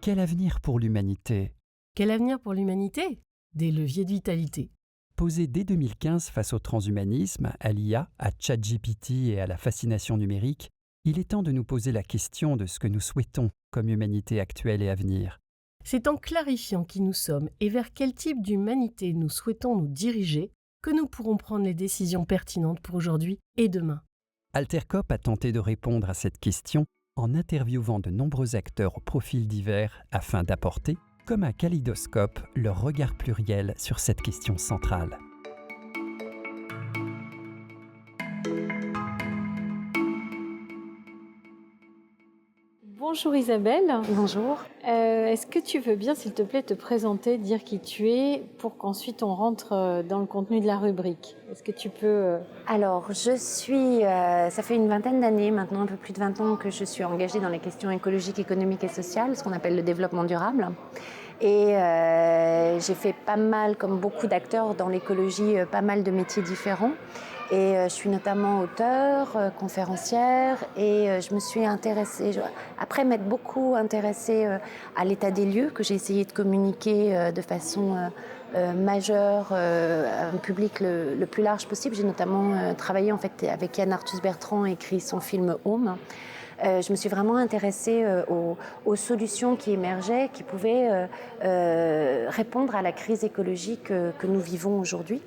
Quel avenir pour l'humanité ? Quel avenir pour l'humanité ? Des leviers de vitalité. Posé dès 2015 face au transhumanisme, à l'IA, à ChatGPT et à la fascination numérique, il est temps de nous poser la question de ce que nous souhaitons comme humanité actuelle et à venir. C'est en clarifiant qui nous sommes et vers quel type d'humanité nous souhaitons nous diriger que nous pourrons prendre les décisions pertinentes pour aujourd'hui et demain. Altercop a tenté de répondre à cette question en interviewant de nombreux acteurs aux profils divers afin d'apporter, comme un kaléidoscope, leur regard pluriel sur cette question centrale. Bonjour Isabelle. Bonjour. Est-ce que tu veux bien, s'il te plaît, te présenter, dire qui tu es, pour qu'ensuite on rentre dans le contenu de la rubrique ? Est-ce que tu peux... Alors, ça fait une vingtaine d'années maintenant, un peu plus de 20 ans que je suis engagée dans les questions écologiques, économiques et sociales, ce qu'on appelle le développement durable. Et j'ai fait pas mal, comme beaucoup d'acteurs dans l'écologie, pas mal de métiers différents. Et je suis notamment auteure, conférencière, et je me suis intéressée, après m'être beaucoup intéressée à l'état des lieux, que j'ai essayé de communiquer de façon majeure à un public le plus large possible. J'ai notamment travaillé en fait avec Yann Arthus-Bertrand et écrit son film Home. Je me suis vraiment intéressée aux solutions qui émergeaient, qui pouvaient répondre à la crise écologique que nous vivons aujourd'hui.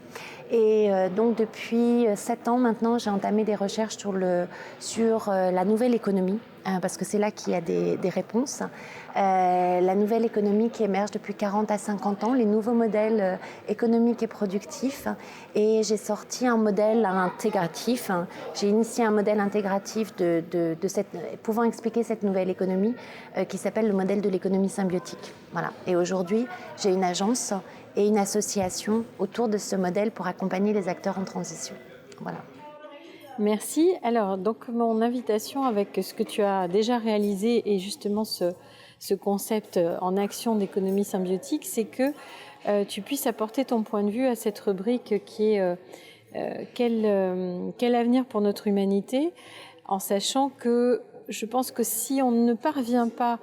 Et donc depuis 7 ans maintenant, j'ai entamé des recherches sur la nouvelle économie, parce que c'est là qu'il y a des réponses. La nouvelle économie qui émerge depuis 40 à 50 ans, les nouveaux modèles économiques et productifs. Et j'ai sorti un modèle intégratif. J'ai initié un modèle intégratif pouvant expliquer cette nouvelle économie qui s'appelle le modèle de l'économie symbiotique. Voilà. Et aujourd'hui, j'ai une agence et une association autour de ce modèle pour accompagner les acteurs en transition. Voilà. Merci. Alors, donc mon invitation avec ce que tu as déjà réalisé et justement ce concept en action d'économie symbiotique, c'est que tu puisses apporter ton point de vue à cette rubrique qui est quel avenir pour notre humanité, en sachant que je pense que si on ne parvient pas,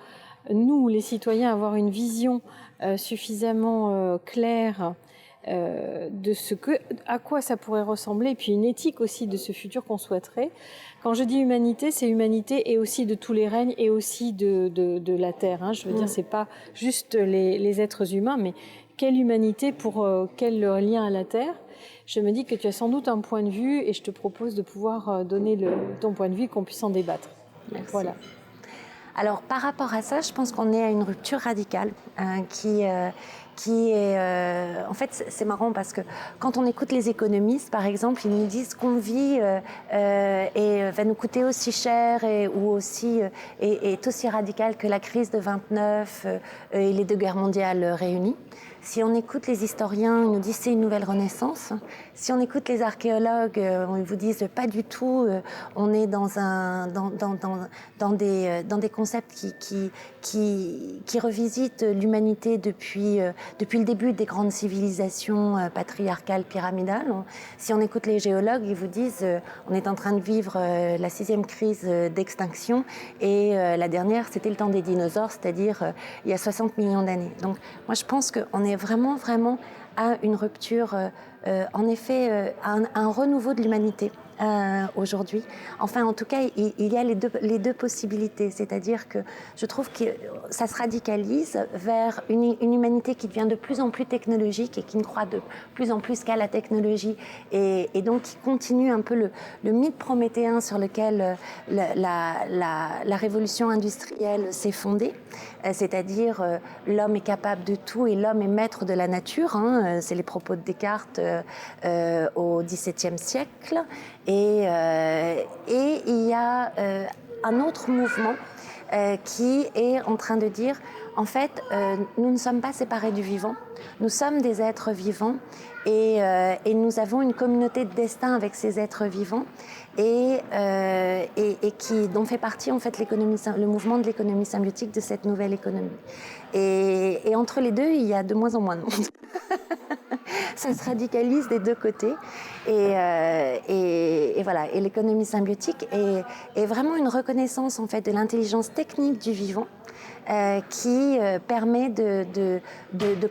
nous les citoyens, à avoir une vision suffisamment claire de à quoi ça pourrait ressembler, et puis une éthique aussi de ce futur qu'on souhaiterait. Quand je dis humanité, c'est humanité et aussi de tous les règnes et aussi de la Terre. Hein. Je veux dire, c'est pas juste les êtres humains, mais quelle humanité pour quel lien à la Terre. Je me dis que tu as sans doute un point de vue et je te propose de pouvoir donner ton point de vue et qu'on puisse en débattre. Merci. Voilà. Alors, par rapport à ça, je pense qu'on est à une rupture radicale qui est... en fait, c'est marrant parce que quand on écoute les économistes, par exemple, ils nous disent qu'on vit et va nous coûter aussi cher est aussi radical que la crise de 29 et les 2 guerres mondiales réunies. Si on écoute les historiens, ils nous disent c'est une nouvelle renaissance. Si on écoute les archéologues, ils vous disent pas du tout. On est dans des concepts qui revisitent l'humanité depuis le début des grandes civilisations patriarcales, pyramidales. Si on écoute les géologues, ils vous disent on est en train de vivre la 6e crise d'extinction et la dernière, c'était le temps des dinosaures, c'est-à-dire il y a 60 millions d'années. Donc moi, je pense qu'on est vraiment à une rupture, en effet, à un renouveau de l'humanité. Aujourd'hui. Enfin, en tout cas, il y a les deux possibilités. C'est-à-dire que je trouve que ça se radicalise vers une humanité qui devient de plus en plus technologique et qui ne croit de plus en plus qu'à la technologie et donc qui continue un peu le mythe prométhéen sur lequel la révolution industrielle s'est fondée. C'est-à-dire l'homme est capable de tout et l'homme est maître de la nature. Hein. C'est les propos de Descartes au XVIIe siècle. Et il y a un autre mouvement qui est en train de dire, en fait, nous ne sommes pas séparés du vivant, nous sommes des êtres vivants et nous avons une communauté de destin avec ces êtres vivants et dont fait partie en fait le mouvement de l'économie symbiotique, de cette nouvelle économie. Et entre les deux, il y a de moins en moins de monde. Ça se radicalise des deux côtés. Et voilà. Et l'économie symbiotique est vraiment une reconnaissance en fait de l'intelligence technique du vivant. Qui permet de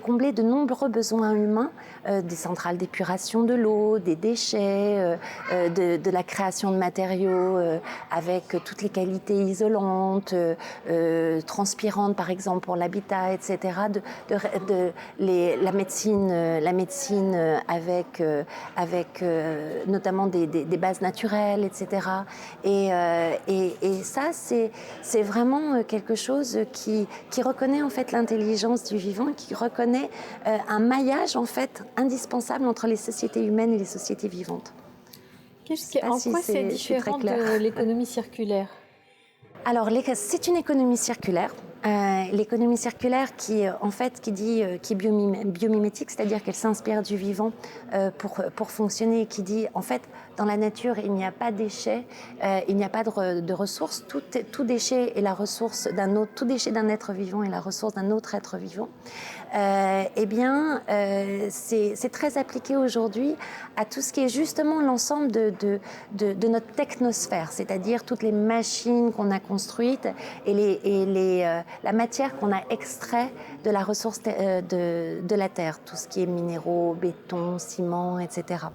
combler de nombreux besoins humains, des centrales d'épuration de l'eau, des déchets, de la création de matériaux avec toutes les qualités isolantes, transpirantes par exemple pour l'habitat, etc. La médecine avec notamment des bases naturelles, etc. Et ça, c'est vraiment quelque chose qui reconnaît en fait l'intelligence du vivant, qui reconnaît un maillage en fait indispensable entre les sociétés humaines et les sociétés vivantes. En quoi c'est différent de l'économie circulaire ? Alors, c'est une économie circulaire. L'économie circulaire qui est biomimétique, c'est-à-dire qu'elle s'inspire du vivant pour fonctionner, et qui dit en fait dans la nature il n'y a pas de déchets, il n'y a pas de ressources. Tout déchet est la ressource d'un autre, tout déchet d'un être vivant est la ressource d'un autre être vivant. C'est très appliqué aujourd'hui à tout ce qui est justement l'ensemble de notre technosphère, c'est-à-dire toutes les machines qu'on a construites et la matière qu'on a extrait de la ressource de la terre, tout ce qui est minéraux, béton, ciment, etc.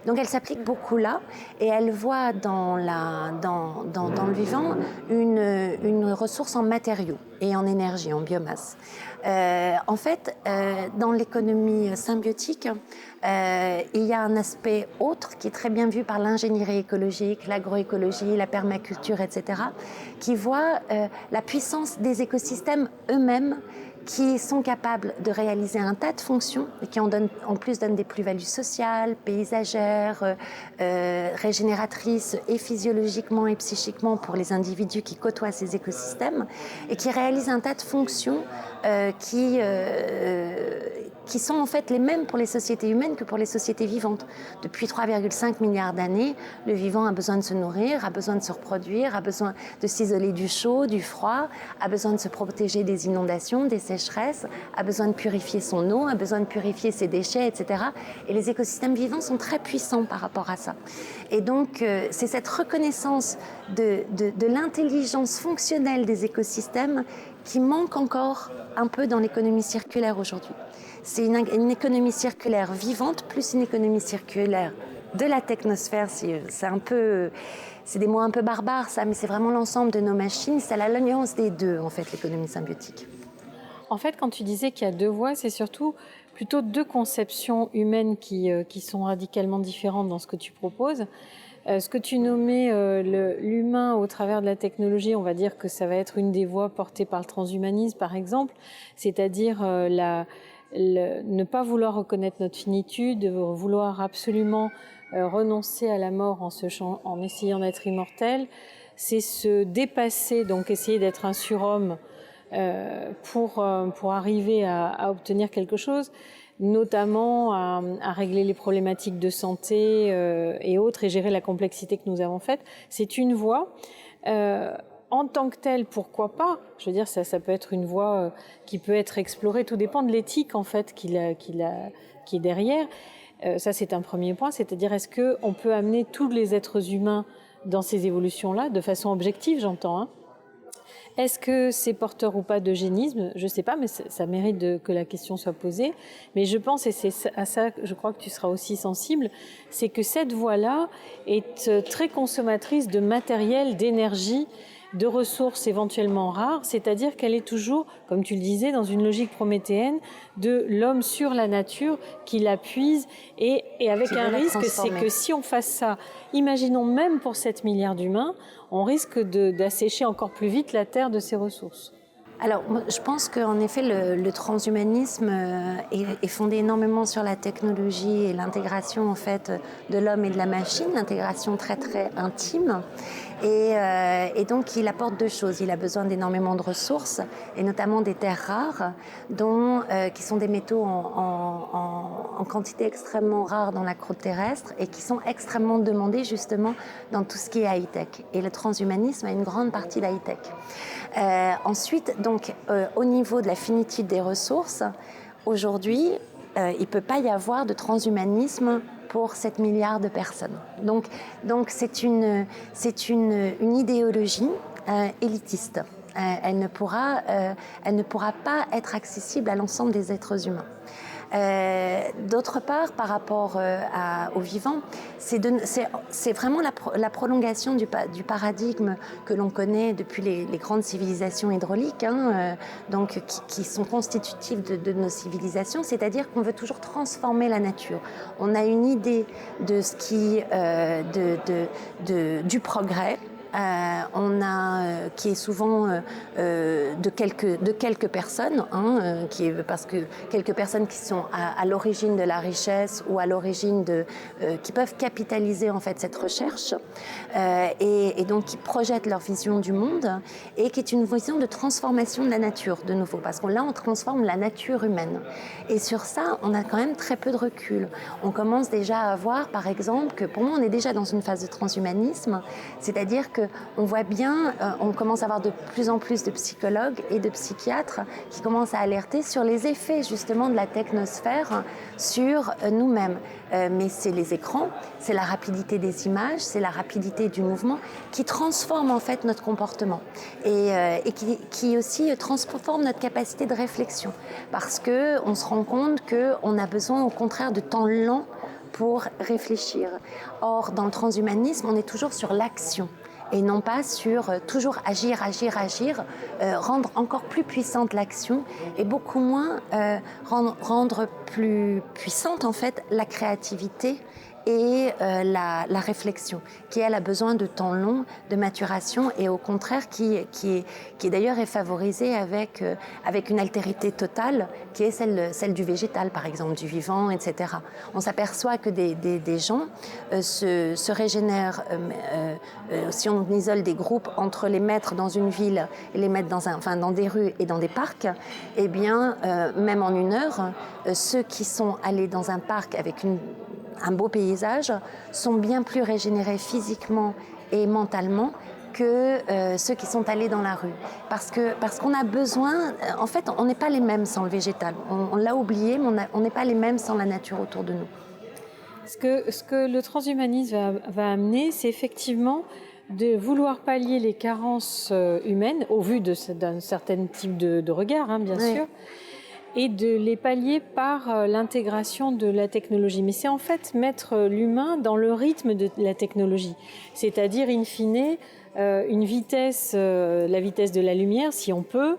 Donc elle s'applique beaucoup là et elle voit dans le vivant une ressource en matériaux et en énergie, en biomasse. En fait, dans l'économie symbiotique, il y a un aspect autre qui est très bien vu par l'ingénierie écologique, l'agroécologie, la permaculture, etc., qui voit la puissance des écosystèmes eux-mêmes qui sont capables de réaliser un tas de fonctions et qui en plus donnent des plus-values sociales, paysagères, régénératrices et physiologiquement et psychiquement pour les individus qui côtoient ces écosystèmes et qui réalisent un tas de fonctions qui sont en fait les mêmes pour les sociétés humaines que pour les sociétés vivantes. Depuis 3,5 milliards d'années, le vivant a besoin de se nourrir, a besoin de se reproduire, a besoin de s'isoler du chaud, du froid, a besoin de se protéger des inondations, des sécheresses, a besoin de purifier son eau, a besoin de purifier ses déchets, etc. Et les écosystèmes vivants sont très puissants par rapport à ça. Et donc, c'est cette reconnaissance de l'intelligence fonctionnelle des écosystèmes qui manque encore un peu dans l'économie circulaire aujourd'hui. C'est une économie circulaire vivante plus une économie circulaire de la technosphère. C'est des mots un peu barbares, ça, mais c'est vraiment l'ensemble de nos machines. C'est l'alliance des deux, en fait, l'économie symbiotique. En fait, quand tu disais qu'il y a deux voies, c'est surtout plutôt deux conceptions humaines qui sont radicalement différentes dans ce que tu proposes. Ce que tu nommais l'humain au travers de la technologie, on va dire que ça va être une des voies portées par le transhumanisme, par exemple, c'est-à-dire ne pas vouloir reconnaître notre finitude, vouloir absolument renoncer à la mort en essayant d'être immortel, c'est se dépasser, donc essayer d'être un surhomme pour arriver à obtenir quelque chose, notamment à régler les problématiques de santé et autres, et gérer la complexité que nous avons faite. C'est une voie. En tant que telle, pourquoi pas ? Je veux dire, ça peut être une voie qui peut être explorée. Tout dépend de l'éthique, en fait, qui est derrière. Ça, c'est un premier point. C'est-à-dire, est-ce qu'on peut amener tous les êtres humains dans ces évolutions-là, de façon objective, j'entends, hein ? Est-ce que c'est porteur ou pas d'eugénisme ? Je ne sais pas, mais ça mérite que la question soit posée. Mais je pense, et c'est à ça que je crois que tu seras aussi sensible, c'est que cette voie-là est très consommatrice de matériel, d'énergie, de ressources éventuellement rares, c'est-à-dire qu'elle est toujours, comme tu le disais, dans une logique prométhéenne de l'homme sur la nature qui la puise et avec un risque, c'est que si on fasse ça, imaginons même pour 7 milliards d'humains, on risque d'assécher encore plus vite la Terre de ses ressources. Alors, je pense qu'en effet, le transhumanisme est fondé énormément sur la technologie et l'intégration en fait de l'homme et de la machine, l'intégration très très intime. Et donc, il apporte deux choses. Il a besoin d'énormément de ressources, et notamment des terres rares, qui sont des métaux en quantité extrêmement rare dans la croûte terrestre et qui sont extrêmement demandés justement dans tout ce qui est high-tech. Et le transhumanisme a une grande partie d'high-tech. Ensuite, donc, au niveau de la finitude des ressources, aujourd'hui, il ne peut pas y avoir de transhumanisme pour 7 milliards de personnes. Donc c'est une idéologie élitiste. Elle ne pourra pas être accessible à l'ensemble des êtres humains. D'autre part, par rapport aux vivants, c'est vraiment la prolongation du paradigme que l'on connaît depuis les grandes civilisations hydrauliques, donc qui sont constitutives de nos civilisations, c'est-à-dire qu'on veut toujours transformer la nature. On a une idée de ce qui, du progrès. Qui est souvent de quelques personnes, parce que quelques personnes qui sont à l'origine de la richesse ou à l'origine qui peuvent capitaliser en fait cette recherche et donc qui projettent leur vision du monde et qui est une vision de transformation de la nature de nouveau, parce que là on transforme la nature humaine et sur ça on a quand même très peu de recul. On commence déjà à voir par exemple que pour moi on est déjà dans une phase de transhumanisme, c'est-à-dire que on voit bien, on commence à avoir de plus en plus de psychologues et de psychiatres qui commencent à alerter sur les effets justement de la technosphère sur nous-mêmes. Mais c'est les écrans, c'est la rapidité des images, c'est la rapidité du mouvement qui transforme en fait notre comportement et qui aussi transforme notre capacité de réflexion. Parce qu'on se rend compte qu'on a besoin au contraire de temps lent pour réfléchir. Or, dans le transhumanisme, on est toujours sur l'action. Et non pas sur toujours agir, rendre encore plus puissante l'action et beaucoup moins rendre plus puissante en fait la créativité et la réflexion, qui elle a besoin de temps long, de maturation et au contraire qui d'ailleurs est favorisée avec une altérité totale qui est celle du végétal par exemple, du vivant, etc. On s'aperçoit que des gens se régénèrent si on isole des groupes entre les mettre dans une ville et les mettre dans des rues et dans des parcs, eh bien même en 1 heure, ceux qui sont allés dans un parc avec un beau paysage sont bien plus régénérés physiquement et mentalement que ceux qui sont allés dans la rue. Parce qu'on a besoin, en fait, on n'est pas les mêmes sans le végétal. On l'a oublié, mais on n'est pas les mêmes sans la nature autour de nous. Ce que le transhumanisme va amener, c'est effectivement de vouloir pallier les carences humaines, au vu d'un certain type de regard, bien sûr, et de les pallier par l'intégration de la technologie. Mais c'est en fait mettre l'humain dans le rythme de la technologie, c'est-à-dire in fine une vitesse, la vitesse de la lumière si on peut,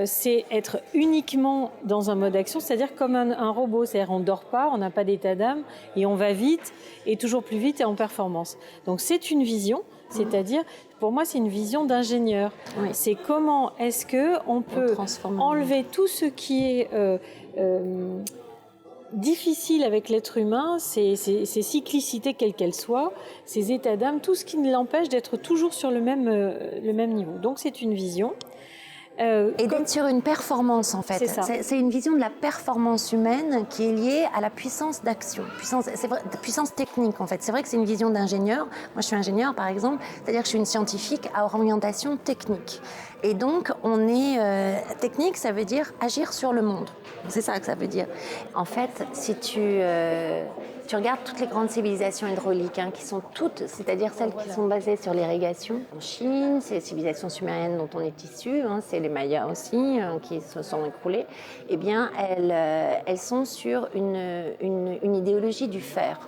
c'est être uniquement dans un mode action, c'est-à-dire comme un robot, c'est-à-dire on ne dort pas, on n'a pas d'état d'âme et on va vite et toujours plus vite et en performance. Donc c'est une vision, c'est-à-dire pour moi c'est une vision d'ingénieur. Oui. C'est comment est-ce qu'on peut enlever tout ce qui est difficile avec l'être humain, ses cyclicités quelles qu'elles soient, ses états d'âme, tout ce qui l'empêche d'être toujours sur le même niveau. Donc c'est une vision. Et d'être sur une performance en fait. C'est une vision de la performance humaine qui est liée à la puissance d'action, puissance technique en fait. C'est vrai que c'est une vision d'ingénieur. Moi je suis ingénieur par exemple, c'est-à-dire que je suis une scientifique à orientation technique. Et donc technique, ça veut dire agir sur le monde. C'est ça que ça veut dire. En fait, si tu regardes toutes les grandes civilisations hydrauliques, qui sont toutes, c'est-à-dire celles qui sont basées sur l'irrigation. En Chine, c'est les civilisations sumériennes dont on est issu, c'est les Mayas aussi, qui se sont écroulées. Eh bien, elles sont sur une idéologie du faire,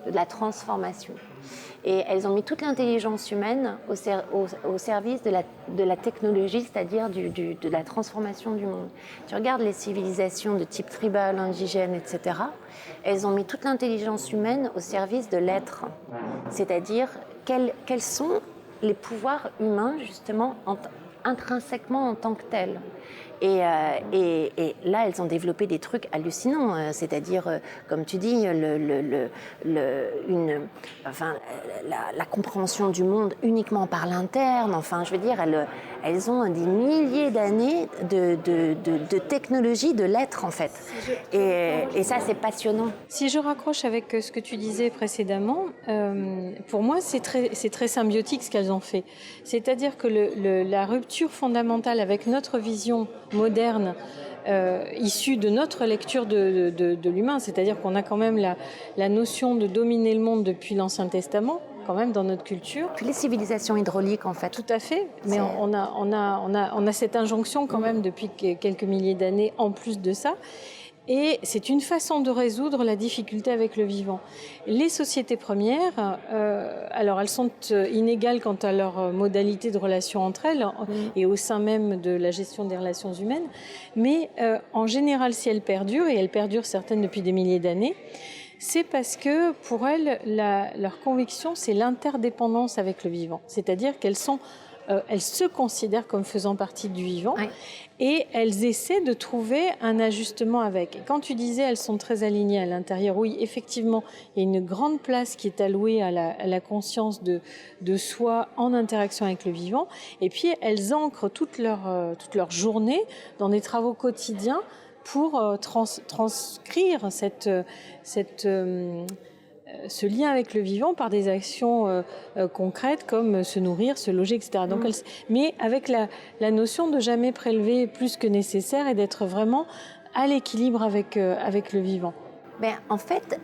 de la transformation. Et elles ont mis toute l'intelligence humaine au service de la technologie, c'est-à-dire de la transformation du monde. Tu regardes les civilisations de type tribal, indigène, etc., elles ont mis toute l'intelligence humaine au service de l'être. C'est-à-dire quels sont les pouvoirs humains, justement, intrinsèquement en tant que tels. Et là, elles ont développé des trucs hallucinants, c'est-à-dire, comme tu dis, la compréhension du monde uniquement par l'interne. Enfin, je veux dire, elles ont des milliers d'années de technologie de l'être, en fait. Et ça, c'est passionnant. Si je raccroche avec ce que tu disais précédemment, pour moi, c'est très symbiotique ce qu'elles ont fait. C'est-à-dire que la rupture rupture fondamentale avec notre vision moderne issue de notre lecture de l'humain. C'est-à-dire qu'on a quand même la notion de dominer le monde depuis l'Ancien Testament, quand même dans notre culture. Puis les civilisations hydrauliques, en fait. Tout à fait, mais on a cette injonction quand même depuis quelques milliers d'années en plus de ça. Et c'est une façon de résoudre la difficulté avec le vivant. Les sociétés premières, alors elles sont inégales quant à leur modalité de relation entre elles et au sein même de la gestion des relations humaines, mais en général, si elles perdurent, et elles perdurent certaines depuis des milliers d'années, c'est parce que pour elles, leur conviction, c'est l'interdépendance avec le vivant. C'est-à-dire qu'elles se considèrent comme faisant partie du vivant. Oui. Et elles essaient de trouver un ajustement avec. Et quand tu disais elles sont très alignées à l'intérieur, oui, effectivement, il y a une grande place qui est allouée à la conscience de soi en interaction avec le vivant. Et puis elles ancrent toute leur journée dans des travaux quotidiens pour transcrire ce lien avec le vivant par des actions concrètes comme se nourrir, se loger, etc. Donc, mais avec la notion de jamais prélever plus que nécessaire et d'être vraiment à l'équilibre avec le vivant. Ben, en fait,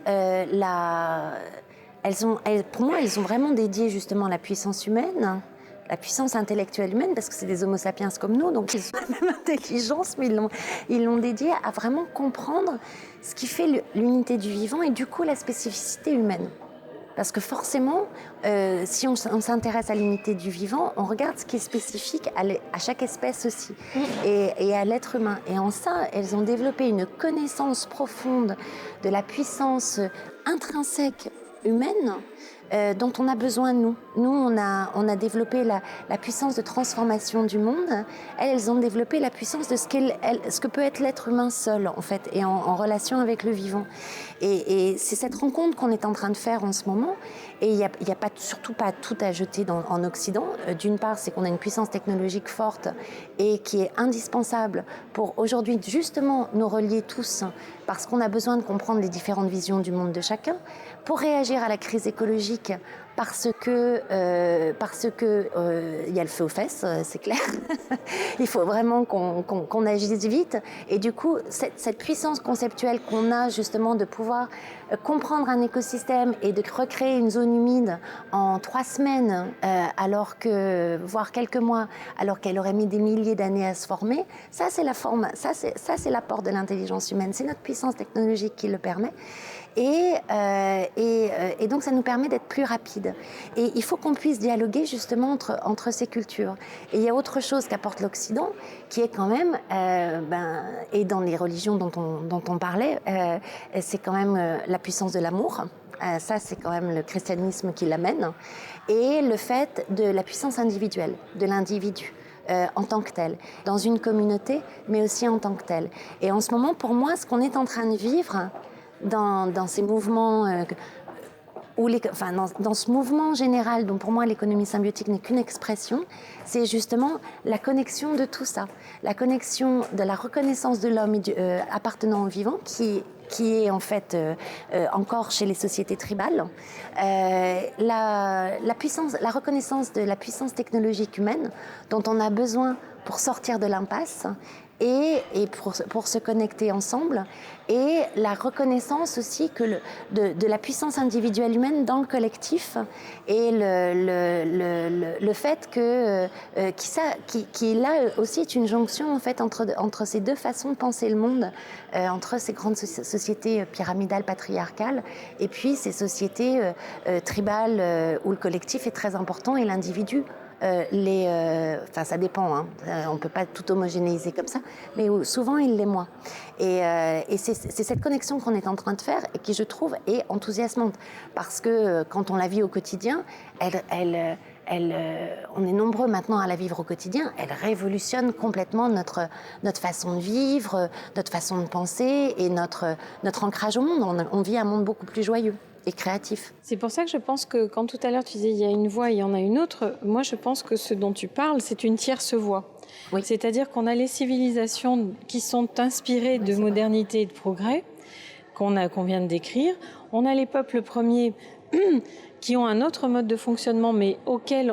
pour moi, elles ont vraiment dédié justement la puissance humaine, la puissance intellectuelle humaine, parce que c'est des homo sapiens comme nous, donc ils ont la même intelligence, mais ils l'ont dédié à vraiment comprendre ce qui fait l'unité du vivant et du coup la spécificité humaine. Parce que forcément, si on s'intéresse à l'unité du vivant, on regarde ce qui est spécifique à chaque espèce aussi, et à l'être humain. Et en ça, elles ont développé une connaissance profonde de la puissance intrinsèque humaine, dont on a besoin, nous. Nous, on a développé la puissance de transformation du monde. Elles ont développé la puissance de ce que peut être l'être humain seul, en fait, et en relation avec le vivant. Et c'est cette rencontre qu'on est en train de faire en ce moment. Et il n'y a surtout pas tout à jeter en Occident. D'une part, c'est qu'on a une puissance technologique forte et qui est indispensable pour aujourd'hui justement nous relier tous, parce qu'on a besoin de comprendre les différentes visions du monde de chacun, pour réagir à la crise écologique, parce que y a le feu aux fesses, c'est clair. Il faut vraiment qu'on agisse vite. Et du coup, cette puissance conceptuelle qu'on a justement de pouvoir comprendre un écosystème et de recréer une zone humide en 3 semaines, voire quelques mois, alors qu'elle aurait mis des milliers d'années à se former, ça c'est l'apport de l'intelligence humaine. C'est notre puissance technologique qui le permet. Et donc ça nous permet d'être plus rapides. Et il faut qu'on puisse dialoguer justement entre ces cultures. Et il y a autre chose qu'apporte l'Occident, qui est quand même, et dans les religions dont on parlait, c'est quand même la puissance de l'amour. Ça, c'est quand même le christianisme qui l'amène. Et le fait de la puissance individuelle, de l'individu. En tant que tel, dans une communauté, mais aussi en tant que tel. Et en ce moment, pour moi, ce qu'on est en train de vivre dans ces mouvements, dans ce mouvement général dont pour moi l'économie symbiotique n'est qu'une expression, c'est justement la connexion de tout ça, la connexion de la reconnaissance de l'homme appartenant au vivant qui est en fait encore chez les sociétés tribales, la reconnaissance de la puissance technologique humaine dont on a besoin pour sortir de l'impasse et pour se connecter ensemble, et la reconnaissance aussi de la puissance individuelle humaine dans le collectif, et le fait qui là aussi est une jonction en fait entre ces deux façons de penser le monde, entre ces grandes sociétés pyramidales patriarcales et puis ces sociétés tribales où le collectif est très important et l'individu ça dépend, hein. On ne peut pas tout homogénéiser comme ça, mais souvent il l'est moins. Et c'est cette connexion qu'on est en train de faire et qui, je trouve, est enthousiasmante. Parce que quand on la vit au quotidien, on est nombreux maintenant à la vivre au quotidien, elle révolutionne complètement notre façon de vivre, notre façon de penser et notre ancrage au monde. On vit un monde beaucoup plus joyeux et créatif. C'est pour ça que je pense que quand tout à l'heure tu disais il y a une voix et il y en a une autre, moi je pense que ce dont tu parles, c'est une tierce voix. Oui. C'est-à-dire qu'on a les civilisations qui sont inspirées de modernité et de progrès, qu'on vient de décrire. On a les peuples premiers qui ont un autre mode de fonctionnement, mais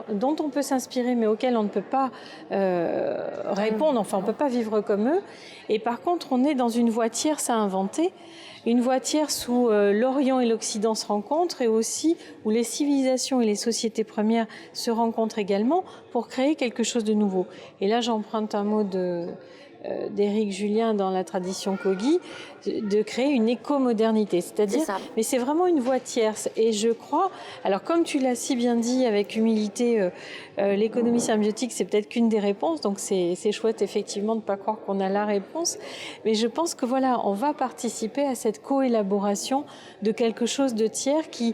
dont on peut s'inspirer, mais auquel on ne peut pas répondre, enfin on ne peut pas vivre comme eux. Et par contre, on est dans une voie tierce à inventer, une voie tierce où l'Orient et l'Occident se rencontrent et aussi où les civilisations et les sociétés premières se rencontrent également pour créer quelque chose de nouveau. Et là, j'emprunte un mot d'Éric Julien dans la tradition Kogi, de créer une éco-modernité, c'est-à-dire, mais c'est vraiment une voie tierce. Et je crois, alors comme tu l'as si bien dit avec humilité, l'économie symbiotique, c'est peut-être qu'une des réponses, donc c'est chouette effectivement de ne pas croire qu'on a la réponse, mais je pense que voilà, on va participer à cette co-élaboration de quelque chose de tiers qui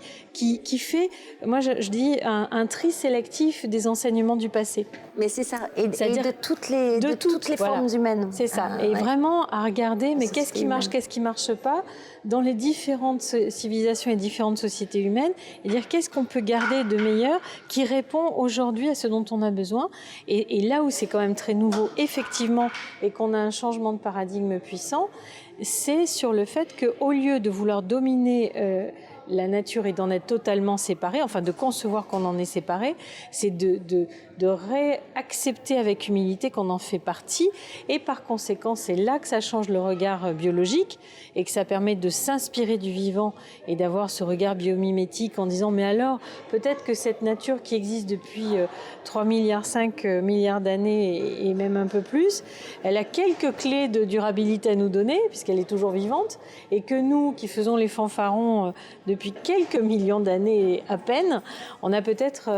fait, moi je dis, un tri sélectif des enseignements du passé. Mais c'est ça, et de toutes les formes humaines. C'est ça, et vraiment à regarder, mais qu'est-ce qui marche, qu'est-ce qui ne marche pas dans les différentes civilisations et différentes sociétés humaines, et dire qu'est-ce qu'on peut garder de meilleur qui répond aujourd'hui à ce dont on a besoin. Et là où c'est quand même très nouveau, effectivement, et qu'on a un changement de paradigme puissant, c'est sur le fait qu'au lieu de vouloir dominer la nature et d'en être totalement séparé, enfin de concevoir qu'on en est séparé, c'est de réaccepter avec humilité qu'on en fait partie, et par conséquent c'est là que ça change le regard biologique et que ça permet de s'inspirer du vivant et d'avoir ce regard biomimétique en disant mais alors peut-être que cette nature qui existe depuis 3,5 milliards d'années et même un peu plus, elle a quelques clés de durabilité à nous donner puisqu'elle est toujours vivante, et que nous qui faisons les fanfarons depuis quelques millions d'années à peine, on a peut-être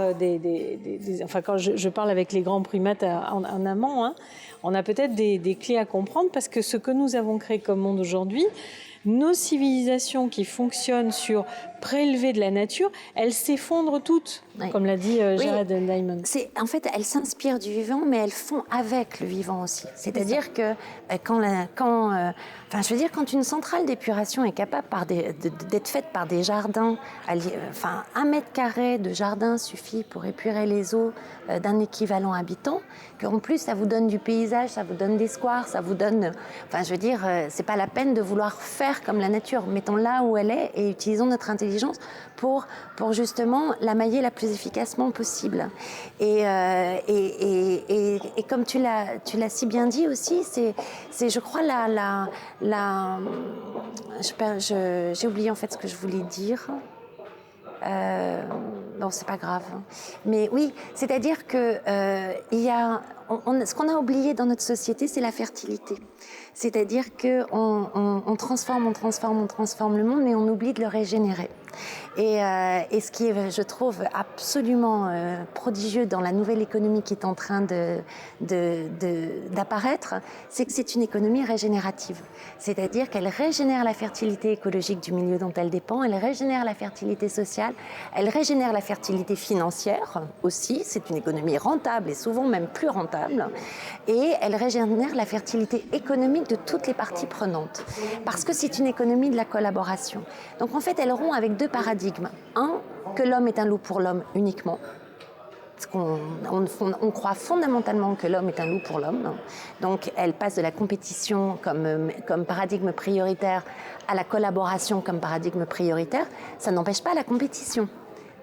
enfin quand je parle avec les grands primates en amont, hein, on a peut-être des clés à comprendre, parce que ce que nous avons créé comme monde aujourd'hui, nos civilisations qui fonctionnent sur prélever de la nature, elles s'effondrent toutes, comme l'a dit Jared Diamond. En fait, elles s'inspirent du vivant, mais elles font avec le vivant aussi. C'est-à-dire que quand une centrale d'épuration est capable d'être faite par des jardins, 1 mètre carré de jardin suffit pour épurer les eaux d'un équivalent habitant, qu'en plus ça vous donne du paysage, ça vous donne des squares, ça vous donne... c'est pas la peine de vouloir faire comme la nature. Mettons-la où elle est et utilisons notre intelligence pour justement la mailler la plus efficacement possible. Et comme tu l'as si bien dit aussi, c'est je crois j'ai oublié en fait ce que je voulais dire. Non, c'est pas grave. Mais oui, c'est-à-dire que ce qu'on a oublié dans notre société, c'est la fertilité. C'est-à-dire qu'on transforme le monde, mais on oublie de le régénérer. Et ce qui est, je trouve, absolument prodigieux dans la nouvelle économie qui est en train d'apparaître, c'est que c'est une économie régénérative. C'est-à-dire qu'elle régénère la fertilité écologique du milieu dont elle dépend, elle régénère la fertilité sociale, elle régénère la fertilité financière aussi. C'est une économie rentable et souvent même plus rentable. Et elle régénère la fertilité économique de toutes les parties prenantes. Parce que c'est une économie de la collaboration. Donc en fait, elle rompt avec deux paradigmes. Un, que l'homme est un loup pour l'homme uniquement. Parce on croit fondamentalement que l'homme est un loup pour l'homme. Donc elle passe de la compétition comme paradigme prioritaire à la collaboration comme paradigme prioritaire. Ça n'empêche pas la compétition.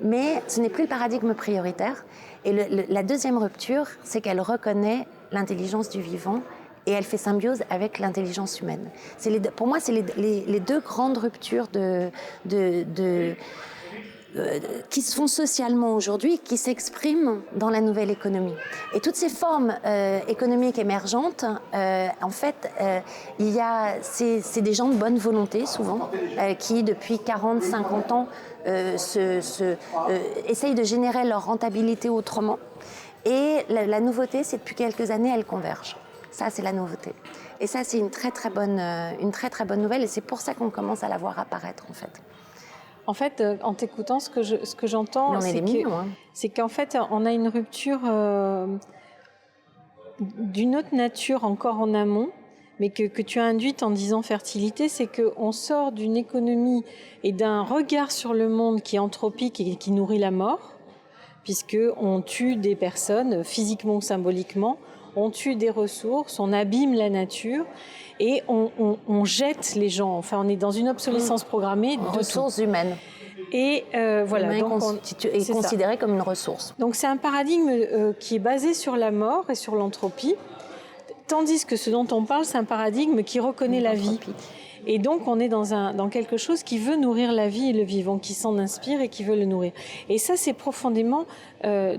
Mais ce n'est plus le paradigme prioritaire. Et la deuxième rupture, c'est qu'elle reconnaît l'intelligence du vivant et elle fait symbiose avec l'intelligence humaine. Pour moi, c'est les deux grandes ruptures qui se font socialement aujourd'hui, qui s'expriment dans la nouvelle économie. Et toutes ces formes économiques émergentes, en fait, c'est des gens de bonne volonté, souvent, qui, depuis 40, 50 ans, essayent de générer leur rentabilité autrement. Et la nouveauté, c'est depuis quelques années, elles convergent. Ça, c'est la nouveauté. Et ça, c'est une très, très bonne nouvelle. Et c'est pour ça qu'on commence à la voir apparaître, en fait. En fait, en t'écoutant, ce que j'entends, c'est qu'en fait, on a une rupture d'une autre nature encore en amont, mais que tu as induite en disant fertilité, c'est qu'on sort d'une économie et d'un regard sur le monde qui est anthropique et qui nourrit la mort, puisqu'on tue des personnes, physiquement ou symboliquement, on tue des ressources, on abîme la nature et on jette les gens. Enfin, on est dans une obsolescence programmée de ressources humaines. Et voilà. Donc est considéré comme une ressource. Donc c'est un paradigme qui est basé sur la mort et sur l'entropie, tandis que ce dont on parle, c'est un paradigme qui reconnaît la vie. Et donc, on est dans quelque chose qui veut nourrir la vie et le vivant, qui s'en inspire et qui veut le nourrir. Et ça, c'est profondément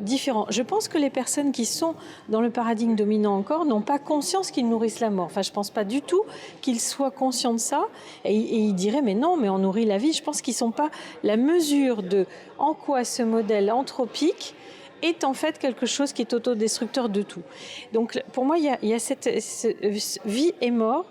différent. Je pense que les personnes qui sont dans le paradigme dominant encore n'ont pas conscience qu'ils nourrissent la mort. Enfin, je ne pense pas du tout qu'ils soient conscients de ça. Et ils diraient, mais non, mais on nourrit la vie. Je pense qu'ils ne sont pas la mesure de en quoi ce modèle anthropique est en fait quelque chose qui est autodestructeur de tout. Donc, pour moi, il y a cette vie et mort,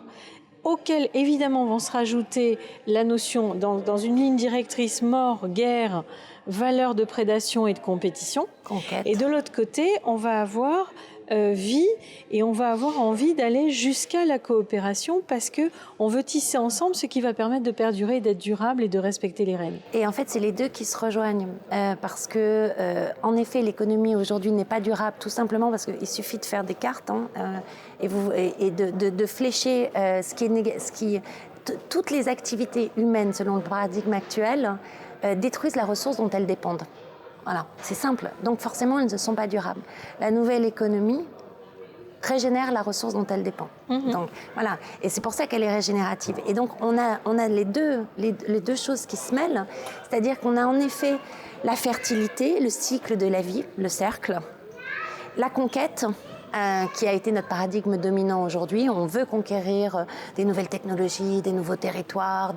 auquel évidemment vont se rajouter la notion, dans une ligne directrice, mort, guerre, valeur de prédation et de compétition. Conquête. Et de l'autre côté, on va avoir vie et on va avoir envie d'aller jusqu'à la coopération parce qu'on veut tisser ensemble ce qui va permettre de perdurer, d'être durable et de respecter les règles. Et en fait, c'est les deux qui se rejoignent parce que, en effet, l'économie aujourd'hui n'est pas durable tout simplement parce qu'il suffit de faire des cartes et de flécher toutes les activités humaines selon le paradigme actuel détruisent la ressource dont elles dépendent. Voilà, c'est simple. Donc forcément, elles ne sont pas durables. La nouvelle économie régénère la ressource dont elle dépend. Donc voilà, et c'est pour ça qu'elle est régénérative. Et donc on a les deux choses qui se mêlent, c'est-à-dire qu'on a en effet la fertilité, le cycle de la vie, le cercle, la conquête. Qui a été notre paradigme dominant aujourd'hui. On veut conquérir des nouvelles technologies, des nouveaux territoires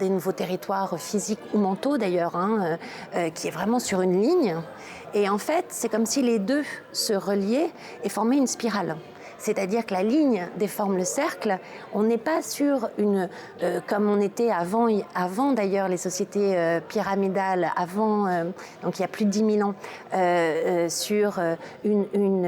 physiques ou mentaux d'ailleurs, qui est vraiment sur une ligne. Et en fait, c'est comme si les deux se reliaient et formaient une spirale. C'est-à-dire que la ligne déforme le cercle. On n'est pas sur comme on était avant d'ailleurs les sociétés pyramidales, donc il y a plus de 10 000 ans, sur une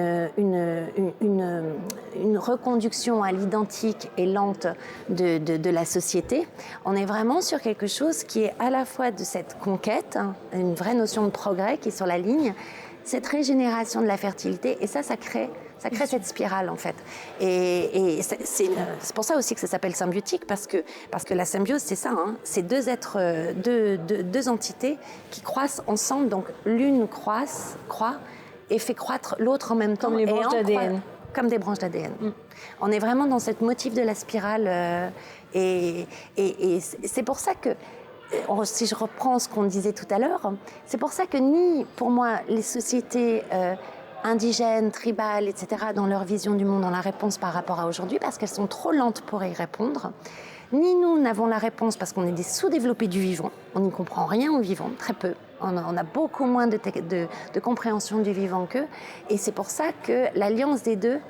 reconduction à l'identique et lente de la société. On est vraiment sur quelque chose qui est à la fois de cette conquête, une vraie notion de progrès qui est sur la ligne, cette régénération de la fertilité, et ça crée cette spirale en fait. Et c'est pour ça aussi que ça s'appelle symbiotique, parce que la symbiose, c'est ça, c'est deux êtres, deux entités qui croissent ensemble, donc l'une croît et fait croître l'autre en même temps. Comme les branches d'ADN. Comme des branches d'ADN. On est vraiment dans cette motif de la spirale, et c'est pour ça que, si je reprends ce qu'on disait tout à l'heure, c'est pour ça que ni, pour moi, les sociétés indigènes, tribales, etc., dans leur vision du monde, ont la réponse par rapport à aujourd'hui, parce qu'elles sont trop lentes pour y répondre, ni nous n'avons la réponse parce qu'on est des sous-développés du vivant, on n'y comprend rien au vivant, très peu, on a beaucoup moins de compréhension du vivant qu'eux, et c'est pour ça que l'alliance des deux,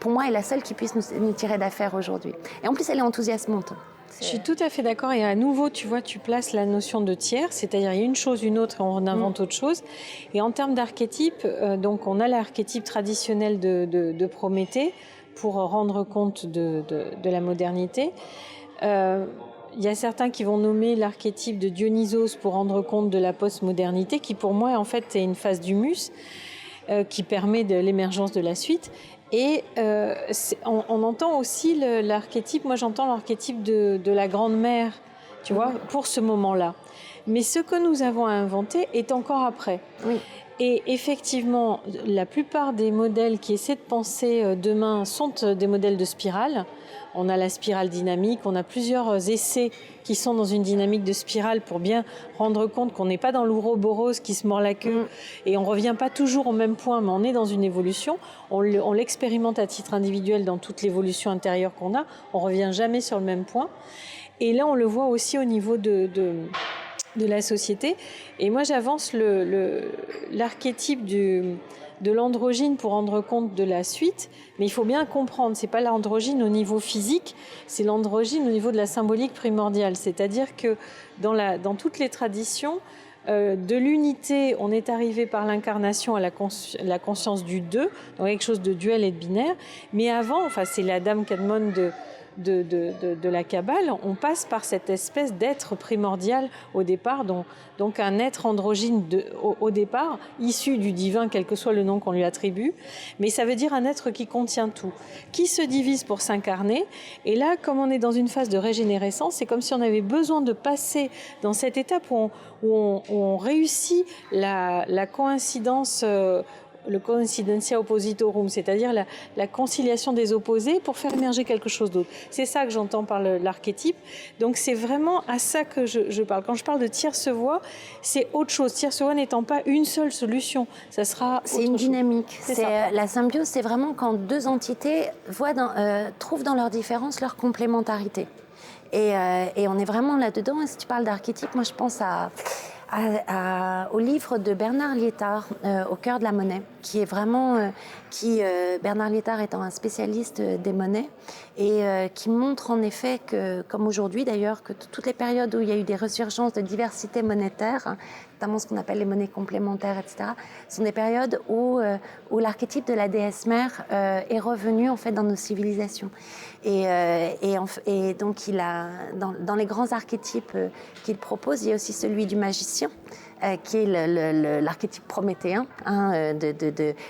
pour moi, est la seule qui puisse nous tirer d'affaire aujourd'hui. Et en plus, elle est enthousiasmante. Je suis tout à fait d'accord, et à nouveau, tu vois, tu places la notion de tiers, c'est-à-dire il y a une chose, une autre, et on invente autre chose. Et en termes d'archétype, donc on a l'archétype traditionnel de Prométhée pour rendre compte de la modernité. Il y a certains qui vont nommer l'archétype de Dionysos pour rendre compte de la postmodernité, qui pour moi, en fait, est une phase d'humus qui permet de l'émergence de la suite. Et on entend aussi l'archétype, moi j'entends l'archétype de la grande-mère, tu vois, pour ce moment-là. Mais ce que nous avons à inventer est encore après. Oui. Et effectivement, la plupart des modèles qui essaient de penser demain sont des modèles de spirale. On a la spirale dynamique, on a plusieurs essais qui sont dans une dynamique de spirale pour bien rendre compte qu'on n'est pas dans l'ouroboros qui se mord la queue et on ne revient pas toujours au même point, mais on est dans une évolution. On l'expérimente à titre individuel dans toute l'évolution intérieure qu'on a. On ne revient jamais sur le même point. Et là, on le voit aussi au niveau de la société. Et moi, j'avance l'archétype de l'androgyne pour rendre compte de la suite, mais il faut bien comprendre, c'est pas l'androgyne au niveau physique, c'est l'androgyne au niveau de la symbolique primordiale, c'est-à-dire que dans toutes les traditions, de l'unité, on est arrivé par l'incarnation à la conscience du deux, donc quelque chose de duel et de binaire, mais avant, enfin c'est la dame Cadmon de la Kabbale, on passe par cette espèce d'être primordial au départ, donc un être androgyne au départ, issu du divin, quel que soit le nom qu'on lui attribue, mais ça veut dire un être qui contient tout, qui se divise pour s'incarner. Et là, comme on est dans une phase de régénérescence, c'est comme si on avait besoin de passer dans cette étape où on réussit la coïncidence, le coincidentia oppositorum, c'est-à-dire la conciliation des opposés pour faire émerger quelque chose d'autre. C'est ça que j'entends par l'archétype. Donc c'est vraiment à ça que je parle. Quand je parle de tierce voie, c'est autre chose. Tierce voie n'étant pas une seule solution, ça sera autre chose. C'est une dynamique. Ça. La symbiose, c'est vraiment quand deux entités trouvent dans leurs différences leur complémentarité. Et on est vraiment là-dedans. Et si tu parles d'archétype, moi je pense au livre de Bernard Liétard, Au cœur de la monnaie, qui est vraiment, Bernard Liétard étant un spécialiste des monnaies, et qui montre en effet que, comme aujourd'hui d'ailleurs, que toutes les périodes où il y a eu des résurgences de diversité monétaire, notamment ce qu'on appelle les monnaies complémentaires, etc., sont des périodes où l'archétype de la déesse mère est revenu en fait dans nos civilisations. Et donc dans les grands archétypes qu'il propose, il y a aussi celui du magicien, qui est l'archétype prométhéen,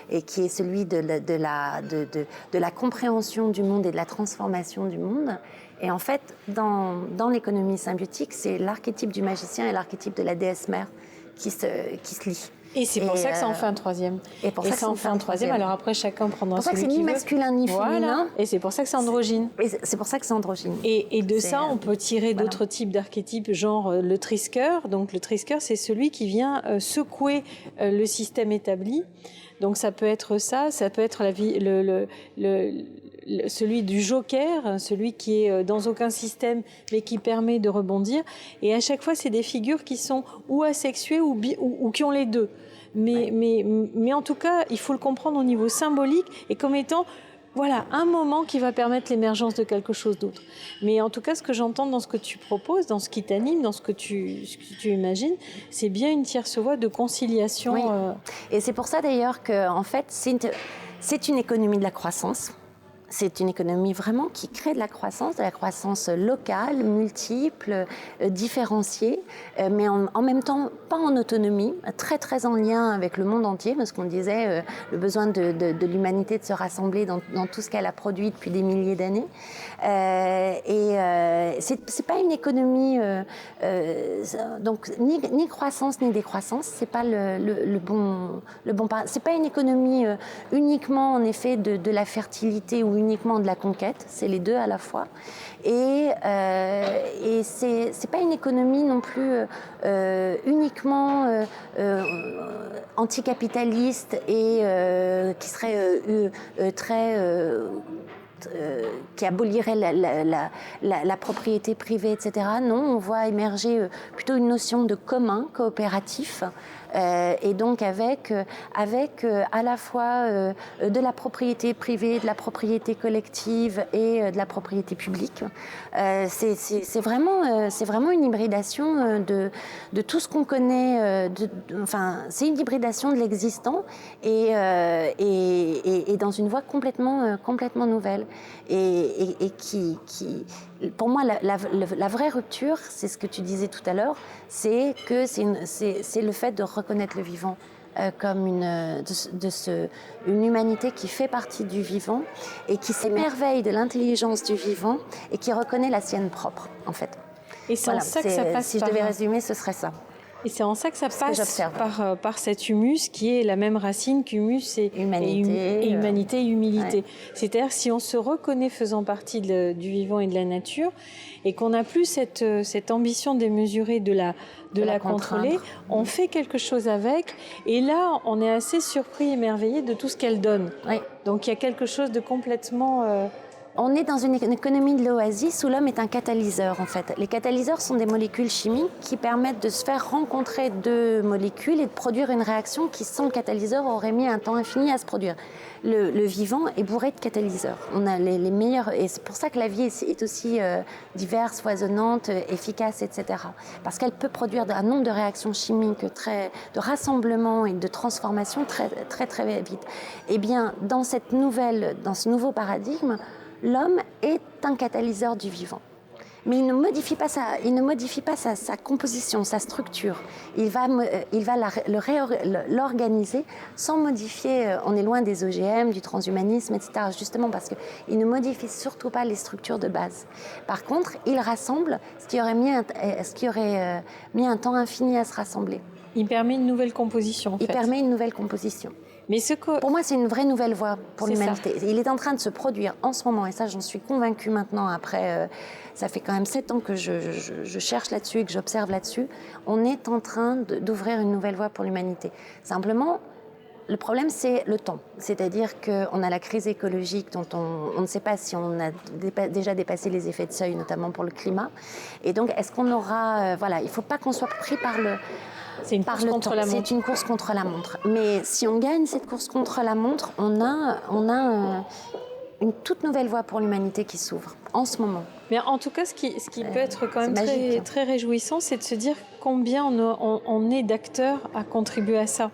et qui est celui de la compréhension du monde et de la transformation du monde. Et en fait, dans l'économie symbiotique, c'est l'archétype du magicien et l'archétype de la déesse mère qui se lient. Et c'est pour ça que ça en fait un troisième. Et ça en fait un troisième. Alors après, chacun prendra celui qu'il veut. C'est ni masculin ni féminin. Voilà. Et c'est pour ça que c'est androgyne. C'est pour ça que c'est androgyne. Et de ça, on peut tirer d'autres types d'archétypes, genre le trisqueur. Donc le trisqueur, c'est celui qui vient secouer le système établi. Donc ça peut être ça peut être celui du joker, celui qui est dans aucun système mais qui permet de rebondir. Et à chaque fois, c'est des figures qui sont ou asexuées ou qui ont les deux. Mais en tout cas, il faut le comprendre au niveau symbolique et comme étant un moment qui va permettre l'émergence de quelque chose d'autre. Mais en tout cas, ce que j'entends dans ce que tu proposes, dans ce qui t'anime, dans ce que tu imagines, c'est bien une tierce voie de conciliation. Oui. Et c'est pour ça d'ailleurs que, en fait, c'est une économie de la croissance. C'est une économie vraiment qui crée de la croissance locale, multiple, différenciée, mais en même temps pas en autonomie, très très en lien avec le monde entier, parce qu'on disait le besoin de l'humanité de se rassembler dans tout ce qu'elle a produit depuis des milliers d'années. C'est pas une économie donc ni croissance ni décroissance, c'est pas le bon c'est pas une économie uniquement en effet de la fertilité ou uniquement de la conquête, c'est les deux à la fois. Et c'est pas une économie non plus uniquement anticapitaliste et qui serait qui abolirait la propriété privée, etc. Non, on voit émerger plutôt une notion de commun, coopératif, et donc avec à la fois de la propriété privée, de la propriété collective et de la propriété publique. C'est vraiment une hybridation de tout ce qu'on connaît. C'est une hybridation de l'existant et dans une voie complètement nouvelle. Et qui pour moi, la vraie rupture, c'est ce que tu disais tout à l'heure, c'est le fait de reconnaître le vivant comme une humanité qui fait partie du vivant et qui s'émerveille de l'intelligence du vivant et qui reconnaît la sienne propre, en fait. Et c'est en ça que ça passe. Si je devais résumer, ce serait ça. Et c'est en ça que ça passe par cet humus qui est la même racine qu'humus et humanité et humilité. Ouais. C'est-à-dire si on se reconnaît faisant partie du vivant et de la nature et qu'on n'a plus cette ambition démesurée de la contrôler, on fait quelque chose avec et là on est assez surpris, émerveillé de tout ce qu'elle donne. Oui. Donc il y a quelque chose de complètement... On est dans une économie de l'oasis où l'homme est un catalyseur, en fait. Les catalyseurs sont des molécules chimiques qui permettent de se faire rencontrer deux molécules et de produire une réaction qui, sans le catalyseur, aurait mis un temps infini à se produire. Le vivant est bourré de catalyseurs. On a les meilleurs... Et c'est pour ça que la vie est aussi diverse, foisonnante, efficace, etc. Parce qu'elle peut produire un nombre de réactions chimiques, de rassemblement et de transformation très, très, très vite. Eh bien, dans ce nouveau paradigme, l'homme est un catalyseur du vivant. Mais il ne modifie pas sa composition, sa structure. Il va l'organiser sans modifier. On est loin des OGM, du transhumanisme, etc. Justement parce qu'il ne modifie surtout pas les structures de base. Par contre, il rassemble ce qui aurait mis un temps infini à se rassembler. Il permet une nouvelle composition, en fait. Il permet une nouvelle composition. Mais Pour moi, c'est une vraie nouvelle voie pour l'humanité. Il est en train de se produire en ce moment, et ça, j'en suis convaincue maintenant, après, ça fait quand même 7 ans que je cherche là-dessus et que j'observe là-dessus. On est en train d'ouvrir une nouvelle voie pour l'humanité. Simplement, le problème, c'est le temps. C'est-à-dire qu'on a la crise écologique dont on ne sait pas si on a déjà dépassé les effets de seuil, notamment pour le climat. Et donc, est-ce qu'on aura... il ne faut pas qu'on soit pris par le... C'est une course contre la montre. C'est une course contre la montre. Mais si on gagne cette course contre la montre, on a une toute nouvelle voie pour l'humanité qui s'ouvre en ce moment. Mais en tout cas, ce qui peut être quand même magique, très réjouissant, c'est de se dire combien on est d'acteurs à contribuer à ça,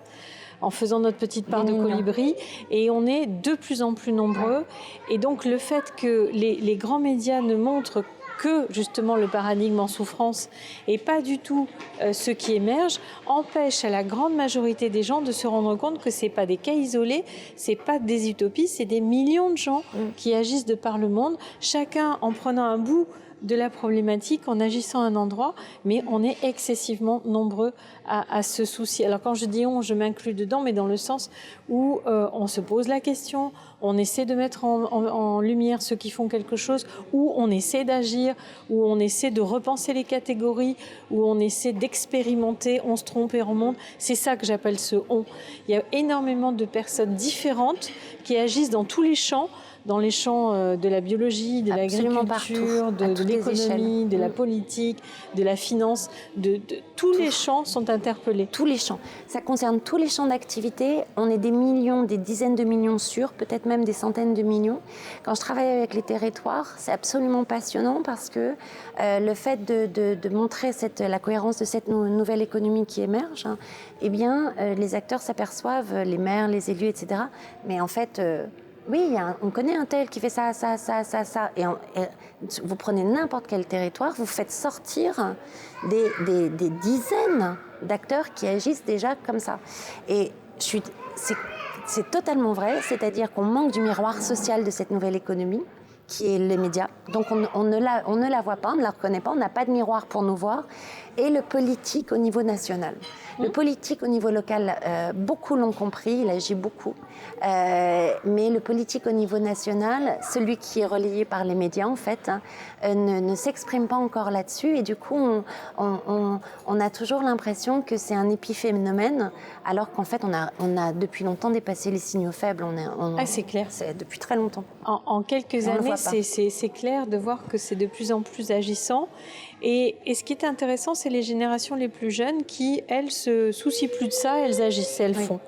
en faisant notre petite part de colibri. Et on est de plus en plus nombreux. Et donc, le fait que les grands médias ne montrent que justement le paradigme en souffrance et pas du tout ce qui émerge, empêche à la grande majorité des gens de se rendre compte que c'est pas des cas isolés, c'est pas des utopies, c'est des millions de gens qui agissent de par le monde, chacun en prenant un bout de la problématique, en agissant à un endroit, mais on est excessivement nombreux à se soucier. Alors quand je dis on, je m'inclus dedans, mais dans le sens où on se pose la question, on essaie de mettre en lumière ceux qui font quelque chose, où on essaie d'agir, où on essaie de repenser les catégories, où on essaie d'expérimenter, on se trompe et remonte. C'est ça que j'appelle ce on. Il y a énormément de personnes différentes qui agissent dans tous les champs, dans les champs de la biologie, de l'agriculture, de l'économie, de la politique, de la finance, tous les champs sont interpellés. Tous les champs. Ça concerne tous les champs d'activité. On est des millions, des dizaines de millions sûrs, peut-être même des centaines de millions. Quand je travaille avec les territoires, c'est absolument passionnant parce que le fait de montrer la cohérence de cette nouvelle économie qui émerge, les acteurs s'aperçoivent, les maires, les élus, etc. Mais en fait... oui, on connaît un tel qui fait ça. Et vous prenez n'importe quel territoire, vous faites sortir des dizaines d'acteurs qui agissent déjà comme ça. Et c'est totalement vrai, c'est-à-dire qu'on manque du miroir social de cette nouvelle économie, qui est les médias. Donc on ne la voit pas, on ne la reconnaît pas, on n'a pas de miroir pour nous voir. Et le politique au niveau national. Le politique au niveau local, beaucoup l'ont compris, il agit beaucoup. Mais le politique au niveau national, celui qui est relayé par les médias en fait, ne s'exprime pas encore là-dessus. Et du coup, on a toujours l'impression que c'est un épiphénomène, alors qu'en fait, on a depuis longtemps dépassé les signaux faibles. C'est clair. C'est depuis très longtemps. En quelques années, c'est clair de voir que c'est de plus en plus agissant. Et ce qui est intéressant, c'est les générations les plus jeunes qui, elles, se soucient plus de ça, elles agissent, elles font.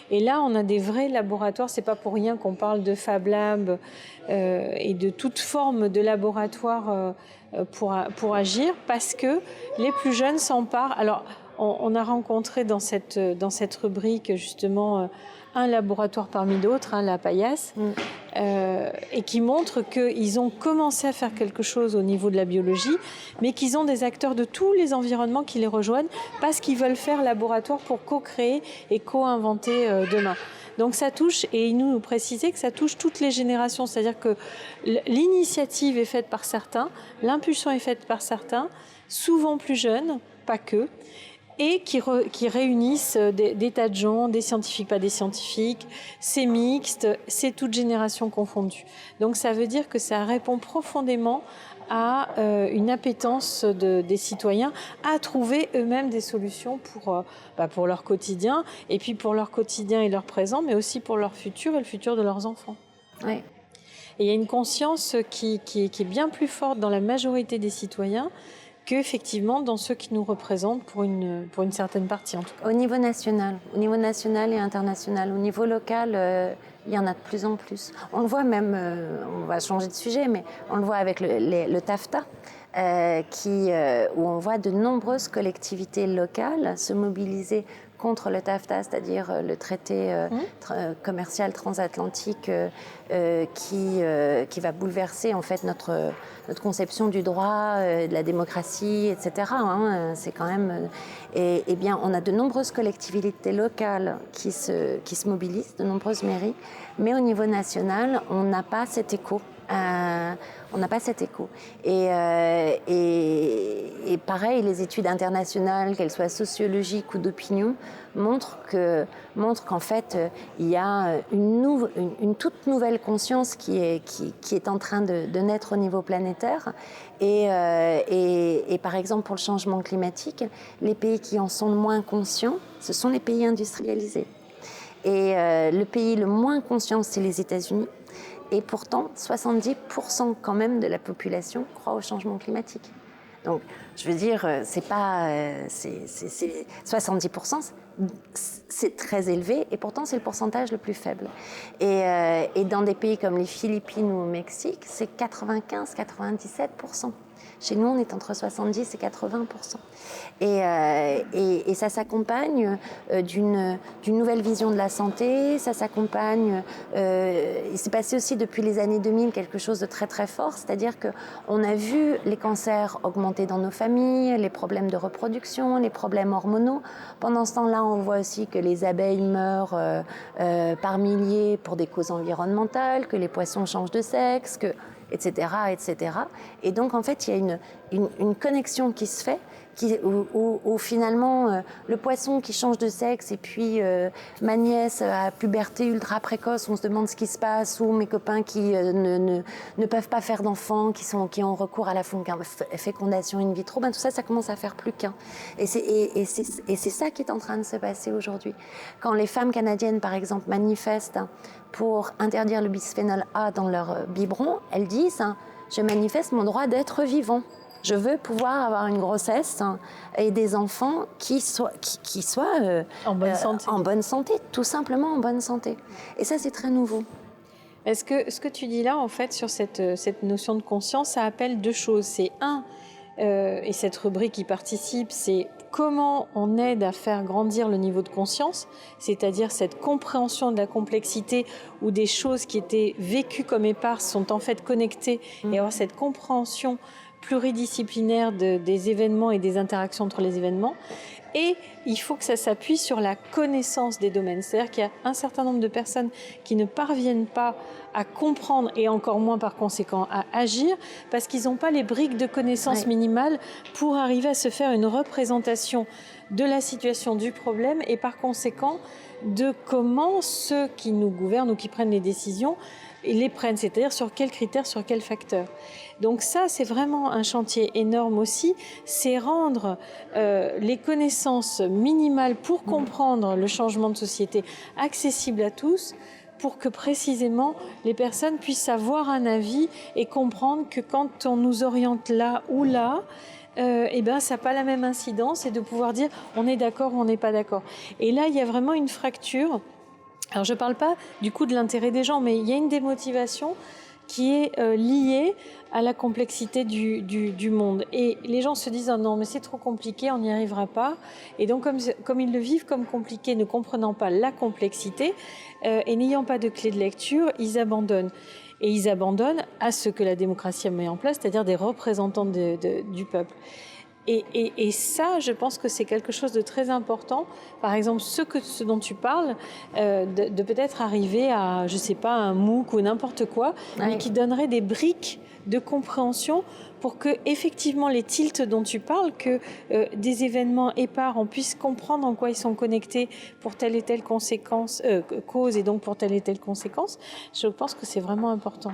Et là, on a des vrais laboratoires. C'est pas pour rien qu'on parle de Fab Lab et de toute forme de laboratoire pour agir, parce que les plus jeunes s'emparent. Alors, on a rencontré dans cette rubrique justement un laboratoire parmi d'autres, la Paillasse, et qui montre qu'ils ont commencé à faire quelque chose au niveau de la biologie, mais qu'ils ont des acteurs de tous les environnements qui les rejoignent parce qu'ils veulent faire laboratoire pour co-créer et co-inventer demain. Donc ça touche, et il nous précisait que ça touche toutes les générations, c'est-à-dire que l'initiative est faite par certains, l'impulsion est faite par certains, souvent plus jeunes, pas que, et qui réunissent des tas de gens, des scientifiques, pas des scientifiques, c'est mixte, c'est toute génération confondue. Donc ça veut dire que ça répond profondément à une appétence des citoyens à trouver eux-mêmes des solutions pour leur quotidien, et puis pour leur quotidien et leur présent, mais aussi pour leur futur et le futur de leurs enfants. Oui. Et il y a une conscience qui est bien plus forte dans la majorité des citoyens qu'effectivement dans ceux qui nous représentent pour une certaine partie en tout cas. Au niveau national et international, au niveau local, il y en a de plus en plus. On le voit même, on va changer de sujet, mais on le voit avec le TAFTA, où on voit de nombreuses collectivités locales se mobiliser contre le TAFTA, c'est-à-dire le traité commercial transatlantique qui va bouleverser en fait notre conception du droit, de la démocratie, etc. C'est quand même... Et bien, on a de nombreuses collectivités locales qui se mobilisent, de nombreuses mairies, mais au niveau national, on n'a pas cet écho. Et pareil, les études internationales, qu'elles soient sociologiques ou d'opinion, montrent qu'en fait, il y a une toute nouvelle conscience qui est en train de naître au niveau planétaire. Et par exemple, pour le changement climatique, les pays qui en sont le moins conscients, ce sont les pays industrialisés. Et le pays le moins conscient, c'est les États-Unis. Et pourtant, 70% quand même de la population croit au changement climatique. Donc, je veux dire, c'est pas... 70%, c'est très élevé, et pourtant, c'est le pourcentage le plus faible. Et dans des pays comme les Philippines ou au Mexique, c'est 95-97%. Chez nous, on est entre 70 et 80%. Et ça s'accompagne d'une nouvelle vision de la santé, ça s'accompagne... il s'est passé aussi depuis les années 2000 quelque chose de très très fort, c'est-à-dire qu'on a vu les cancers augmenter dans nos familles, les problèmes de reproduction, les problèmes hormonaux. Pendant ce temps-là, on voit aussi que les abeilles meurent par milliers pour des causes environnementales, que les poissons changent de sexe, etc., etc. Et donc, en fait, il y a une connexion qui se fait, où finalement, le poisson qui change de sexe, et puis ma nièce à puberté ultra précoce, on se demande ce qui se passe, ou mes copains qui ne peuvent pas faire d'enfants, qui ont recours à la fécondation in vitro, tout ça, ça commence à faire plus qu'un. Et c'est ça qui est en train de se passer aujourd'hui. Quand les femmes canadiennes, par exemple, manifestent pour interdire le bisphénol A dans leur biberon, elles disent « Je manifeste mon droit d'être vivant. Je veux pouvoir avoir une grossesse et des enfants qui soient en bonne santé. En bonne santé, tout simplement en bonne santé. » Et ça, c'est très nouveau. Est-ce que ce que tu dis là, en fait, sur cette notion de conscience, ça appelle deux choses. C'est et cette rubrique y participe, c'est comment on aide à faire grandir le niveau de conscience, c'est-à-dire cette compréhension de la complexité où des choses qui étaient vécues comme éparses sont en fait connectées et avoir cette compréhension pluridisciplinaire des événements et des interactions entre les événements. Et il faut que ça s'appuie sur la connaissance des domaines. C'est-à-dire qu'il y a un certain nombre de personnes qui ne parviennent pas à comprendre et encore moins par conséquent à agir parce qu'ils n'ont pas les briques de connaissances minimales pour arriver à se faire une représentation de la situation du problème et par conséquent de comment ceux qui nous gouvernent ou qui prennent les décisions les prennent, c'est-à-dire sur quels critères, sur quels facteurs. Donc ça, c'est vraiment un chantier énorme aussi, c'est rendre les connaissances minimales pour comprendre le changement de société accessibles à tous, pour que précisément les personnes puissent avoir un avis et comprendre que quand on nous oriente là ou là, ça n'a pas la même incidence et de pouvoir dire on est d'accord ou on n'est pas d'accord. Et là, il y a vraiment une fracture. Alors, je ne parle pas du coup de l'intérêt des gens, mais il y a une démotivation qui est liée à la complexité du monde. Et les gens se disent « non, mais c'est trop compliqué, on n'y arrivera pas ». Et donc, comme ils le vivent comme compliqué, ne comprenant pas la complexité et n'ayant pas de clé de lecture, ils abandonnent. Et ils abandonnent à ce que la démocratie a mis en place, c'est-à-dire des représentants du peuple. Et ça, je pense que c'est quelque chose de très important. Par exemple, ce dont tu parles, de peut-être arriver à, je sais pas, un MOOC ou n'importe quoi, mais qui donnerait des briques de compréhension pour que, effectivement, les tilts dont tu parles, que des événements épars, on puisse comprendre en quoi ils sont connectés pour telle et telle cause et donc pour telle et telle conséquence. Je pense que c'est vraiment important.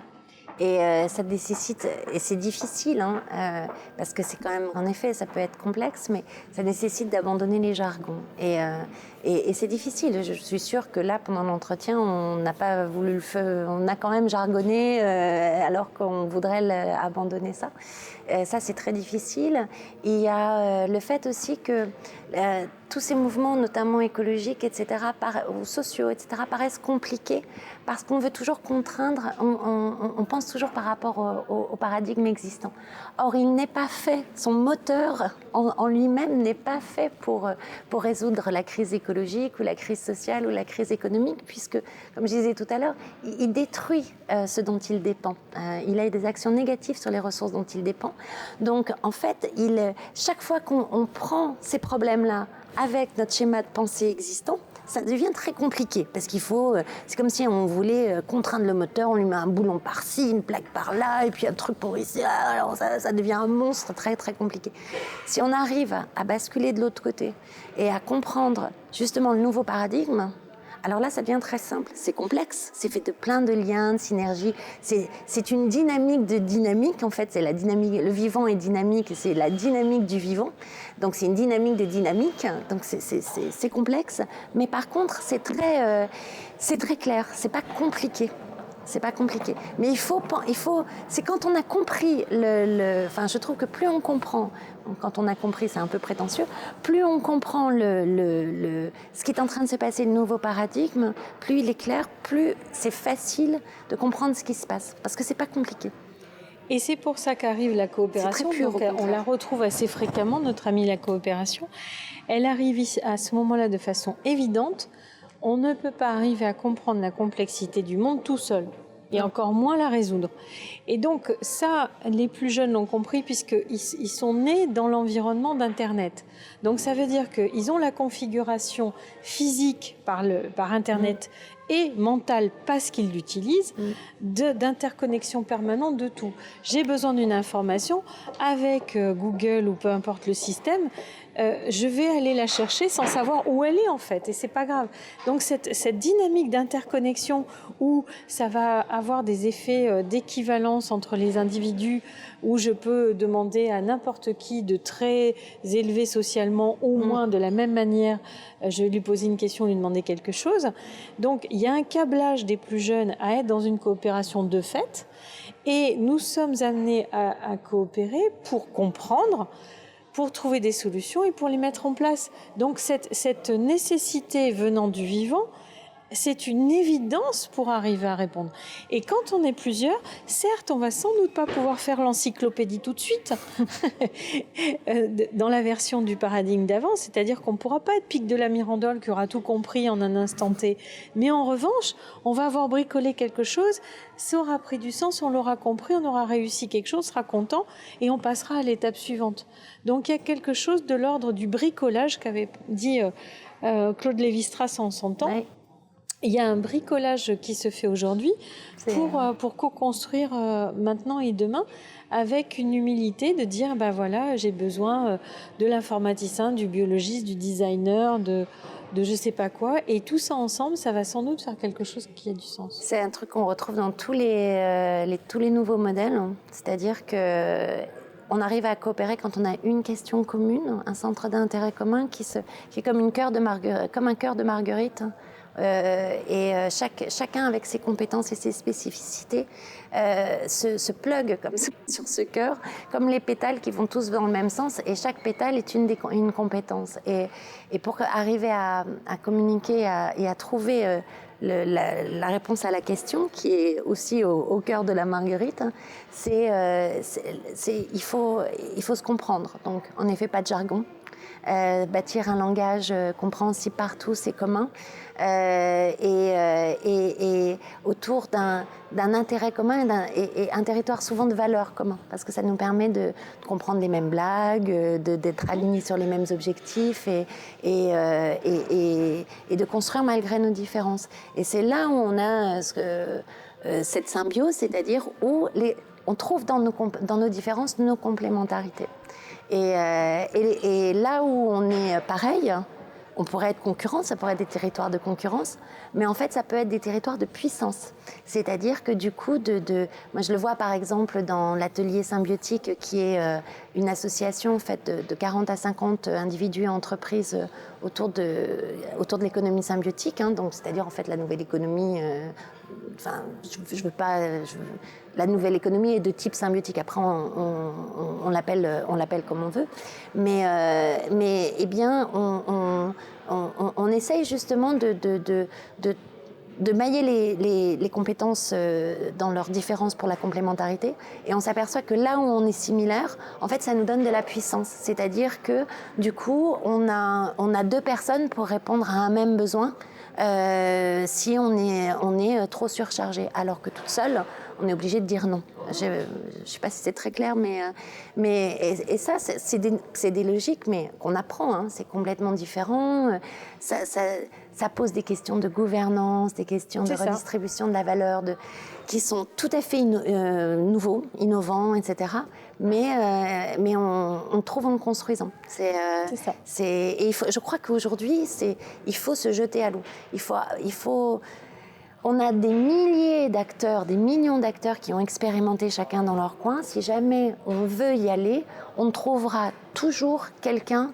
Et ça nécessite, et c'est difficile, parce que c'est quand même, en effet, ça peut être complexe, mais ça nécessite d'abandonner les jargons. Et c'est difficile. Je suis sûre que là, pendant l'entretien, on n'a pas voulu le faire, on a quand même jargonné alors qu'on voudrait abandonner ça. Ça, c'est très difficile. Il y a le fait aussi que tous ces mouvements, notamment écologiques, etc., ou sociaux, etc., paraissent compliqués parce qu'on veut toujours contraindre, on pense toujours par rapport au paradigme existant. Or, il n'est pas fait, son moteur en lui-même n'est pas fait pour résoudre la crise écologique écologique ou la crise sociale ou la crise économique, puisque, comme je disais tout à l'heure, il détruit ce dont il dépend. Il a des actions négatives sur les ressources dont il dépend. Donc, en fait, chaque fois qu'on prend ces problèmes-là avec notre schéma de pensée existant, ça devient très compliqué parce qu'il faut, c'est comme si on voulait contraindre le moteur, on lui met un boulon par-ci, une plaque par-là et puis un truc pour ici, alors ça devient un monstre très très compliqué. Si on arrive à basculer de l'autre côté et à comprendre justement le nouveau paradigme, alors là, ça devient très simple. C'est complexe, c'est fait de plein de liens, de synergies. C'est une dynamique de dynamique, en fait. C'est la dynamique. Le vivant est dynamique, c'est la dynamique du vivant. Donc, c'est une dynamique de dynamique. Donc, c'est complexe. Mais par contre, c'est très clair. C'est pas compliqué. C'est pas compliqué. Mais c'est quand on a compris enfin, je trouve que plus on comprend, quand on a compris, c'est un peu prétentieux, plus on comprend ce qui est en train de se passer, le nouveau paradigme, plus il est clair, plus c'est facile de comprendre ce qui se passe. Parce que c'est pas compliqué. Et c'est pour ça qu'arrive la coopération. Donc, on la retrouve assez fréquemment, notre amie la coopération. Elle arrive à ce moment-là de façon évidente. On ne peut pas arriver à comprendre la complexité du monde tout seul, et encore moins la résoudre. Et donc ça, les plus jeunes l'ont compris puisqu'ils sont nés dans l'environnement d'Internet. Donc ça veut dire qu'ils ont la configuration physique par Internet et mentale parce qu'ils l'utilisent, d'interconnexion permanente de tout. J'ai besoin d'une information avec Google ou peu importe le système, je vais aller la chercher sans savoir où elle est en fait, et c'est pas grave. Donc cette dynamique d'interconnexion où ça va avoir des effets d'équivalence entre les individus, où je peux demander à n'importe qui de très élevé socialement, au moins de la même manière, je vais lui poser une question, lui demander quelque chose. Donc il y a un câblage des plus jeunes à être dans une coopération de fait, et nous sommes amenés à coopérer pour comprendre, pour trouver des solutions et pour les mettre en place. Donc cette nécessité venant du vivant, c'est une évidence pour arriver à répondre. Et quand on est plusieurs, certes, on va sans doute pas pouvoir faire l'encyclopédie tout de suite dans la version du paradigme d'avant, c'est-à-dire qu'on ne pourra pas être Pic de la Mirandole qui aura tout compris en un instant T. Mais en revanche, on va avoir bricolé quelque chose, ça aura pris du sens, on l'aura compris, on aura réussi quelque chose, sera content et on passera à l'étape suivante. Donc il y a quelque chose de l'ordre du bricolage qu'avait dit Claude Lévi-Strauss en son temps. Ouais. Il y a un bricolage qui se fait aujourd'hui pour co-construire maintenant et demain, avec une humilité de dire, ben voilà, j'ai besoin de l'informaticien, du biologiste, du designer, de je sais pas quoi, et tout ça ensemble, ça va sans doute faire quelque chose qui a du sens. C'est un truc qu'on retrouve dans tous les nouveaux modèles, c'est-à-dire que on arrive à coopérer quand on a une question commune, un centre d'intérêt commun qui est comme un cœur de marguerite. Chacun avec ses compétences et ses spécificités se plug comme ça sur ce cœur, comme les pétales qui vont tous dans le même sens, et chaque pétale est une compétence. Et pour arriver à communiquer et à trouver la réponse à la question, qui est aussi au cœur de la marguerite, il faut se comprendre. Donc, en effet, pas de jargon. Bâtir un langage compréhensible par tous et commun, et autour d'un intérêt commun et un territoire souvent de valeurs communs, parce que ça nous permet de comprendre les mêmes blagues, d'être alignés sur les mêmes objectifs et de construire malgré nos différences. Et c'est là où on a cette symbiose, c'est-à-dire où on trouve dans nos différences nos complémentarités. Et là où on est pareil, on pourrait être concurrent, ça pourrait être des territoires de concurrence, mais en fait ça peut être des territoires de puissance. C'est-à-dire que du coup, moi je le vois par exemple dans l'atelier symbiotique, qui est une association faite de 40 à 50 individus et entreprises autour de l'économie symbiotique, donc c'est-à-dire en fait la nouvelle économie. La nouvelle économie est de type symbiotique. Après, on l'appelle comme on veut. Mais eh bien, on essaye justement de mailler les compétences dans leurs différences pour la complémentarité. Et on s'aperçoit que là où on est similaire, en fait, ça nous donne de la puissance. C'est-à-dire que, du coup, on a 2 personnes pour répondre à un même besoin si on est trop surchargé. Alors que toute seule, on est obligé de dire non. Je ne sais pas si c'est très clair, mais ça, c'est des logiques, mais qu'on apprend. Hein, c'est complètement différent. Ça pose des questions de gouvernance, des questions de redistribution de la valeur, qui sont tout à fait nouveaux, innovants, etc. Mais on trouve en le construisant. C'est ça. Et je crois qu'aujourd'hui, il faut se jeter à l'eau. On a des milliers d'acteurs, des millions d'acteurs qui ont expérimenté chacun dans leur coin. Si jamais on veut y aller, on trouvera toujours quelqu'un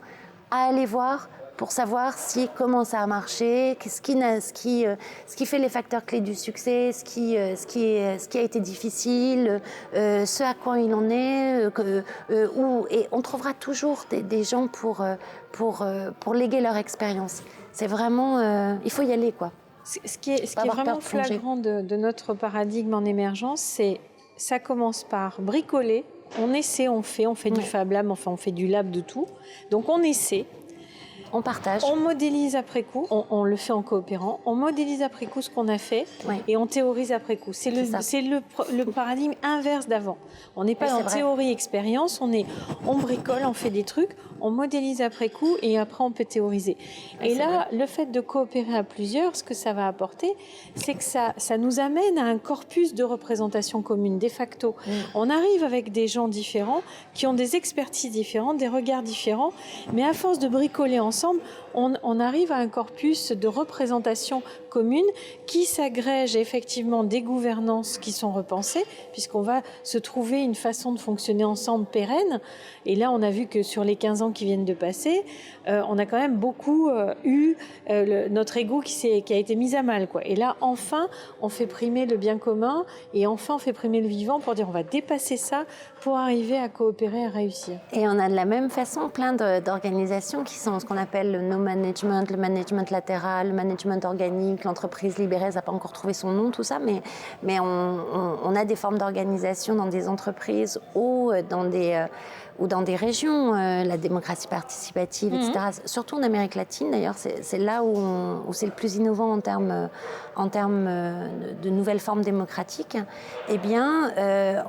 à aller voir pour savoir comment ça a marché, ce qui fait les facteurs clés du succès, ce qui a été difficile, ce à quoi il en est, et on trouvera toujours des gens pour léguer leur expérience. C'est vraiment, il faut y aller, quoi. Ce qui est vraiment flagrant de notre paradigme en émergence, c'est ça commence par bricoler, on essaie, on fait du Fab Lab, enfin on fait du lab de tout. Donc on essaie. On partage. On modélise après coup, on le fait en coopérant, on modélise après coup ce qu'on a fait et on théorise après coup. C'est le paradigme inverse d'avant. On n'est pas dans théorie-expérience, on bricole, on fait des trucs, on modélise après coup et après on peut théoriser. Et là, le fait de coopérer à plusieurs, ce que ça va apporter, c'est que ça nous amène à un corpus de représentation commune, de facto. On arrive avec des gens différents, qui ont des expertises différentes, des regards différents, mais à force de bricoler ensemble, on arrive à un corpus de représentation commune qui s'agrège effectivement des gouvernances qui sont repensées, puisqu'on va se trouver une façon de fonctionner ensemble pérenne. Et là, on a vu que sur les 15 ans qui viennent de passer, on a quand même beaucoup eu notre ego qui a été mis à mal, quoi. Et là, enfin, on fait primer le bien commun et enfin, on fait primer le vivant pour dire on va dépasser ça pour arriver à coopérer, à réussir. Et on a de la même façon plein d'organisations qui sont ce qu'on appelle le no-management, le management latéral, le management organique, l'entreprise libérée, ça n'a pas encore trouvé son nom, tout ça, mais on a des formes d'organisation dans des entreprises ou dans des régions, la démocratie participative, etc. Surtout en Amérique latine, d'ailleurs, c'est là où c'est le plus innovant en termes de nouvelles formes démocratiques. Eh bien,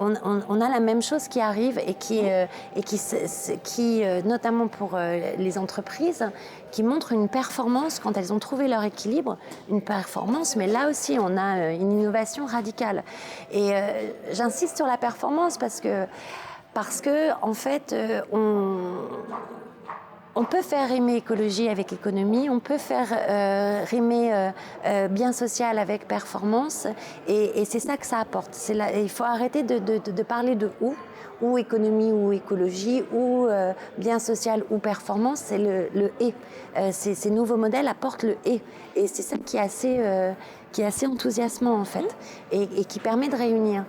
on a la même chose qui arrive et qui notamment pour les entreprises, qui montre une performance quand elles ont trouvé leur équilibre, une performance, mais là aussi on a une innovation radicale. Et j'insiste sur la performance parce que en fait, on peut faire rimer écologie avec économie, on peut faire rimer bien social avec performance, et c'est ça que ça apporte. Il faut arrêter de parler de ou économie ou écologie, ou bien social ou performance, c'est le « et ». Ces nouveaux modèles apportent le « et ». Et c'est ça qui est assez enthousiasmant, en fait, et qui permet de réunir.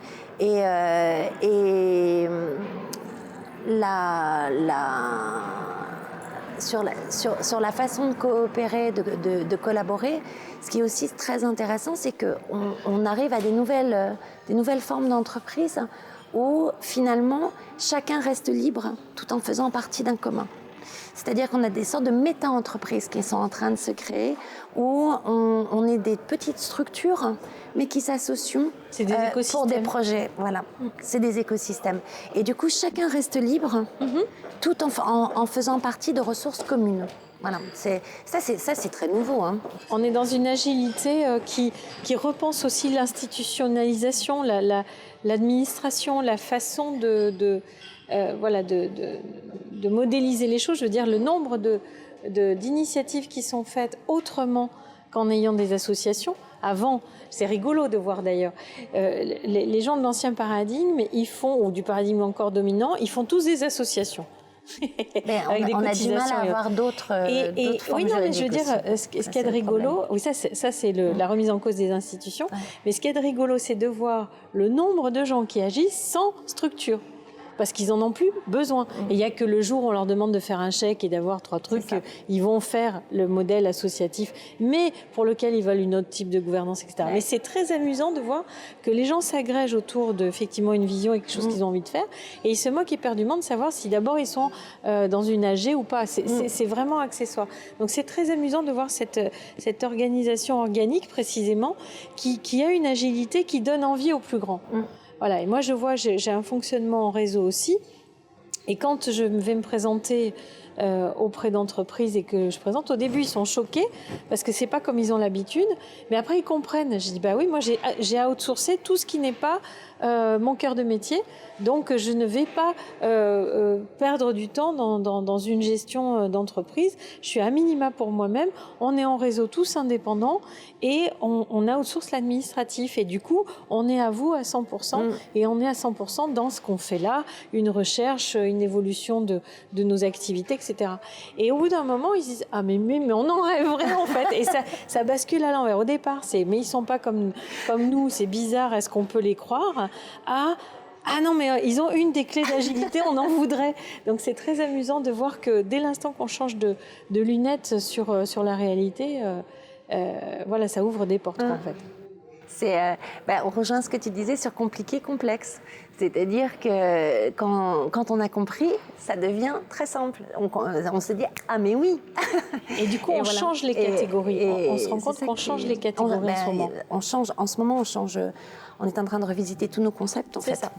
Sur la façon de coopérer, de collaborer, ce qui est aussi très intéressant, c'est qu'on arrive à des nouvelles formes d'entreprise où finalement chacun reste libre tout en faisant partie d'un commun. C'est-à-dire qu'on a des sortes de méta-entreprises qui sont en train de se créer, où on est des petites structures, mais qui s'associent pour des projets. Voilà, c'est des écosystèmes. Et du coup, chacun reste libre, tout en faisant partie de ressources communes. Voilà, ça c'est très nouveau. Hein. On est dans une agilité qui repense aussi l'institutionnalisation, l'administration, la façon de modéliser les choses. Je veux dire, le nombre d'initiatives qui sont faites autrement qu'en ayant des associations. Avant, c'est rigolo de voir d'ailleurs, les gens de l'ancien paradigme, ou du paradigme encore dominant, ils font tous des associations. On a du mal à avoir d'autres formes oui, non, mais je veux juridiques dire, ce qu'il y a de rigolo, oui, ça c'est la remise en cause des institutions, mais ce qu'il y a de rigolo, c'est de voir le nombre de gens qui agissent sans structure. parce qu'ils n'en ont plus besoin. Et il n'y a que le jour où on leur demande de faire un chèque et d'avoir 3 trucs, ils vont faire le modèle associatif, mais pour lequel ils veulent une autre type de gouvernance, etc. Ouais. Mais c'est très amusant de voir que les gens s'agrègent autour effectivement une vision et quelque chose qu'ils ont envie de faire, et ils se moquent éperdument de savoir si d'abord ils sont dans une AG ou pas. C'est vraiment accessoire. Donc c'est très amusant de voir cette organisation organique précisément qui a une agilité qui donne envie aux plus grands. Voilà. Et moi je vois, j'ai un fonctionnement en réseau aussi, et quand je vais me présenter auprès d'entreprises et que je présente, au début ils sont choqués parce que c'est pas comme ils ont l'habitude, mais après ils comprennent. Je dis bah oui, moi j'ai outsourcé tout ce qui n'est pas mon cœur de métier, donc je ne vais pas perdre du temps dans une gestion d'entreprise. Je suis à minima pour moi-même, on est en réseau tous indépendants et on outsource l'administratif, et du coup on est à vous à 100% et on est à 100% dans ce qu'on fait là, une recherche, une évolution de nos activités, etc. Et au bout d'un moment ils se disent ah mais on en rêverait en fait, et ça bascule à l'envers. Au départ mais ils sont pas comme nous, c'est bizarre, est-ce qu'on peut les croire, ah non, mais ils ont une des clés d'agilité, on en voudrait. Donc c'est très amusant de voir que dès l'instant qu'on change de lunettes sur la réalité, voilà, ça ouvre des portes en fait. On rejoint ce que tu disais sur compliqué, complexe. C'est-à-dire que quand on a compris, ça devient très simple. On se dit « Ah mais oui !» Et du coup, on change les catégories. On se rend compte qu'on change les catégories en ce moment. En ce moment, on est en train de revisiter tous nos concepts, en fait.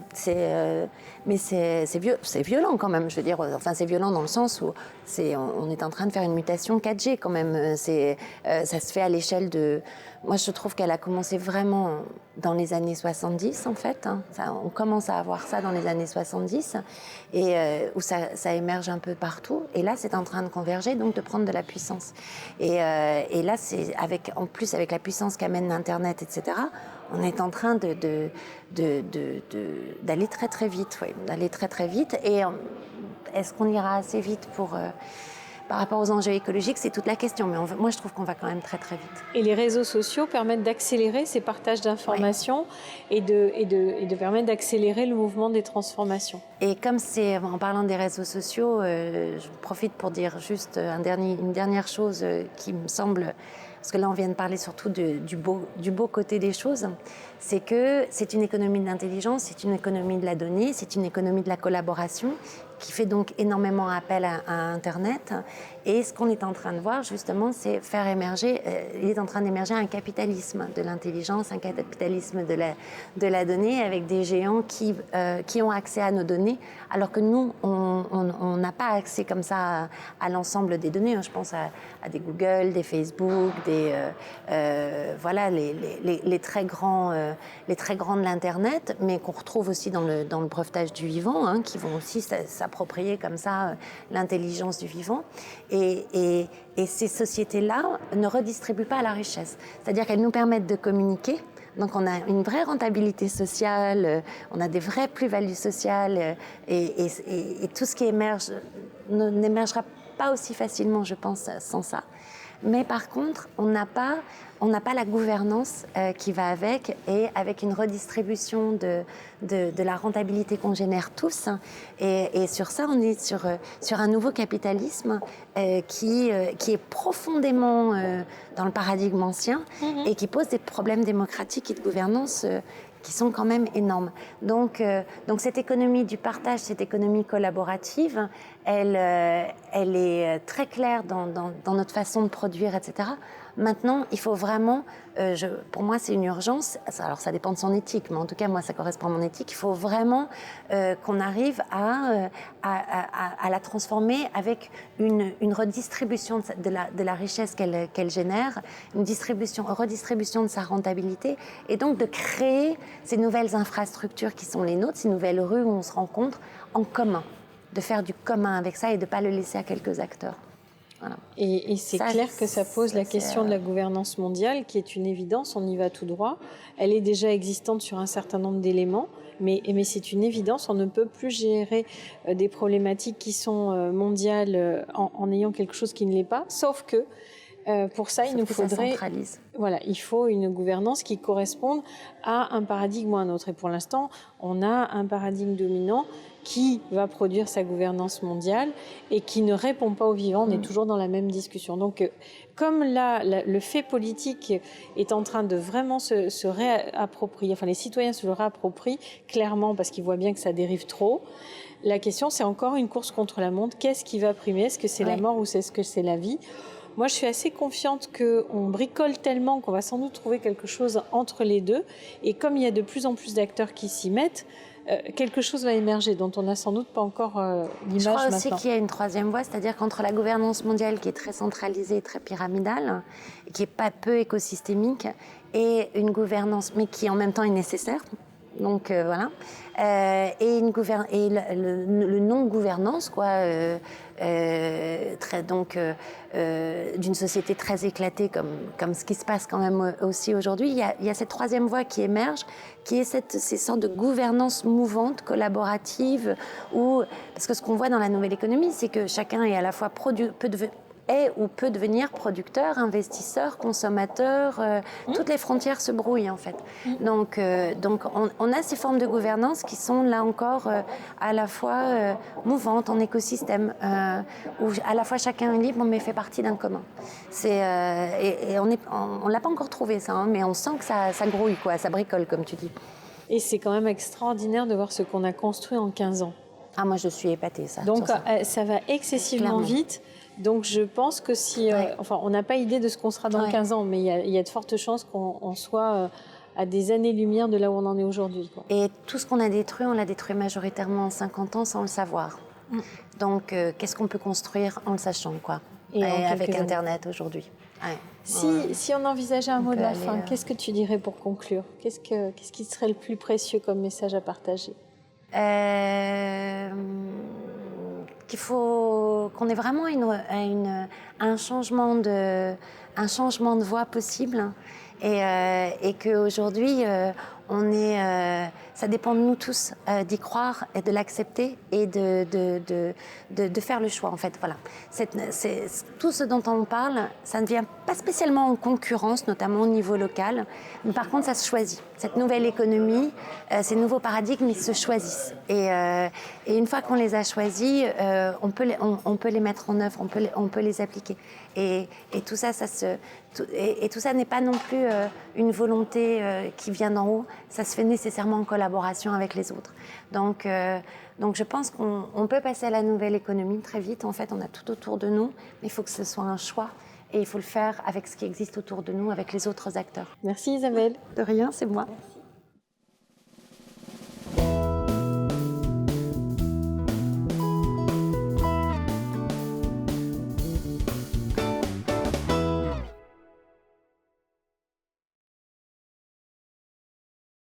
Mais c'est violent quand même, je veux dire. Enfin, c'est violent dans le sens où on est en train de faire une mutation 4G quand même. Ça se fait à l'échelle de... Moi, je trouve qu'elle a commencé vraiment dans les années 70, en fait. On commence à avoir ça dans les années 70, et où ça émerge un peu partout. Et là, c'est en train de converger, donc de prendre de la puissance. Et là, en plus avec la puissance qu'amène l'Internet, etc., on est en train d'aller très très vite, d'aller très très vite. Et est-ce qu'on ira assez vite par rapport aux enjeux écologiques, c'est toute la question. Mais moi, je trouve qu'on va quand même très très vite. Et les réseaux sociaux permettent d'accélérer ces partages d'informations et de permettre d'accélérer le mouvement des transformations. Et comme en parlant des réseaux sociaux, je profite pour dire juste une dernière chose qui me semble... Parce que là, on vient de parler surtout du beau côté des choses. C'est que c'est une économie de l'intelligence, c'est une économie de la donnée, c'est une économie de la collaboration qui fait donc énormément appel à Internet. Et ce qu'on est en train de voir, justement, c'est il est en train d'émerger un capitalisme de l'intelligence, un capitalisme de la donnée, avec des géants qui ont accès à nos données, alors que nous, on n'a pas accès comme ça à l'ensemble des données. Je pense à des Google, des Facebook, voilà, les très grands de l'Internet, mais qu'on retrouve aussi dans le brevetage du vivant, qui vont aussi s'approprier comme ça l'intelligence du vivant. Et ces sociétés-là ne redistribuent pas la richesse. C'est-à-dire qu'elles nous permettent de communiquer. Donc on a une vraie rentabilité sociale, on a des vraies plus-values sociales, et tout ce qui émerge n'émergera pas aussi facilement, je pense, sans ça. Mais par contre, on n'a pas la gouvernance qui va avec, et avec une redistribution de la rentabilité qu'on génère tous. Et sur ça, on est sur un nouveau capitalisme qui est profondément dans le paradigme ancien et qui pose des problèmes démocratiques et de gouvernance qui sont quand même énormes. Donc cette économie du partage, cette économie collaborative, elle est très claire dans notre façon de produire, etc. Maintenant, il faut vraiment, pour moi c'est une urgence, alors ça dépend de son éthique, mais en tout cas moi ça correspond à mon éthique, il faut vraiment qu'on arrive à la transformer avec une redistribution de la richesse qu'elle génère, une redistribution de sa rentabilité, et donc de créer ces nouvelles infrastructures qui sont les nôtres, ces nouvelles rues où on se rencontre en commun, de faire du commun avec ça et de ne pas le laisser à quelques acteurs. Voilà. Et c'est clair que ça pose la question de la gouvernance mondiale, qui est une évidence, on y va tout droit. Elle est déjà existante sur un certain nombre d'éléments, mais c'est une évidence, on ne peut plus gérer des problématiques qui sont mondiales en ayant quelque chose qui ne l'est pas, sauf que Pour ça, il nous faudrait, il faut une gouvernance qui corresponde à un paradigme ou un autre. Et pour l'instant, on a un paradigme dominant qui va produire sa gouvernance mondiale et qui ne répond pas aux vivants. On est toujours dans la même discussion. Donc, comme là, le fait politique est en train de vraiment se réapproprier, enfin les citoyens se le réapproprient clairement parce qu'ils voient bien que ça dérive trop. La question, c'est encore une course contre la montre. Qu'est-ce qui va primer? Est-ce que c'est la mort ou est-ce que c'est la vie? Moi, je suis assez confiante qu'on bricole tellement qu'on va sans doute trouver quelque chose entre les deux. Et comme il y a de plus en plus d'acteurs qui s'y mettent, quelque chose va émerger dont on n'a sans doute pas encore l'image maintenant. Je crois aussi qu'il y a une troisième voie, c'est-à-dire qu'entre la gouvernance mondiale qui est très centralisée, très pyramidale, qui est pas peu écosystémique, et une gouvernance, mais qui en même temps est nécessaire. Donc voilà, et le non-gouvernance, quoi, d'une société très éclatée comme ce qui se passe quand même aussi aujourd'hui. Il y a cette troisième voie qui émerge, qui est ces sortes de gouvernance mouvante, collaborative, parce que ce qu'on voit dans la nouvelle économie, c'est que chacun est à la fois peut devenir producteur, investisseur, consommateur. Toutes les frontières se brouillent en fait. Donc on a ces formes de gouvernance qui sont là encore à la fois mouvantes en écosystème, où à la fois chacun est libre mais fait partie d'un commun. Et on l'a pas encore trouvé ça, mais on sent que ça grouille, quoi, ça bricole comme tu dis. Et c'est quand même extraordinaire de voir ce qu'on a construit en 15 ans. Ah, moi je suis épatée ça. Donc ça va excessivement vite. Donc je pense que on n'a pas idée de ce qu'on sera dans 15 ans, mais il y a de fortes chances qu'on soit à des années-lumière de là où on en est aujourd'hui, quoi. Et tout ce qu'on a détruit, on l'a détruit majoritairement en 50 ans sans le savoir. Donc qu'est-ce qu'on peut construire en le sachant, quoi. Et avec Internet aujourd'hui. Si on envisageait un mot de la fin, qu'est-ce que tu dirais pour conclure? Qu'est-ce qui serait le plus précieux comme message à partager? Qu'on ait vraiment un changement de voie possible et qu'aujourd'hui ça dépend de nous tous d'y croire et de l'accepter et de faire le choix en fait. Voilà. Tout ce dont on parle, ça ne vient pas spécialement en concurrence, notamment au niveau local, mais par contre ça se choisit. Cette nouvelle économie, ces nouveaux paradigmes, ils se choisissent. Et une fois qu'on les a choisis, on peut les mettre en œuvre, on peut les appliquer. Et tout ça, tout ça n'est pas non plus une volonté qui vient d'en haut, ça se fait nécessairement en collaboration avec les autres. Donc je pense qu'on peut passer à la nouvelle économie très vite. En fait, on a tout autour de nous, mais il faut que ce soit un choix. Et il faut le faire avec ce qui existe autour de nous, avec les autres acteurs. Merci Isabelle. De rien, c'est moi. Merci.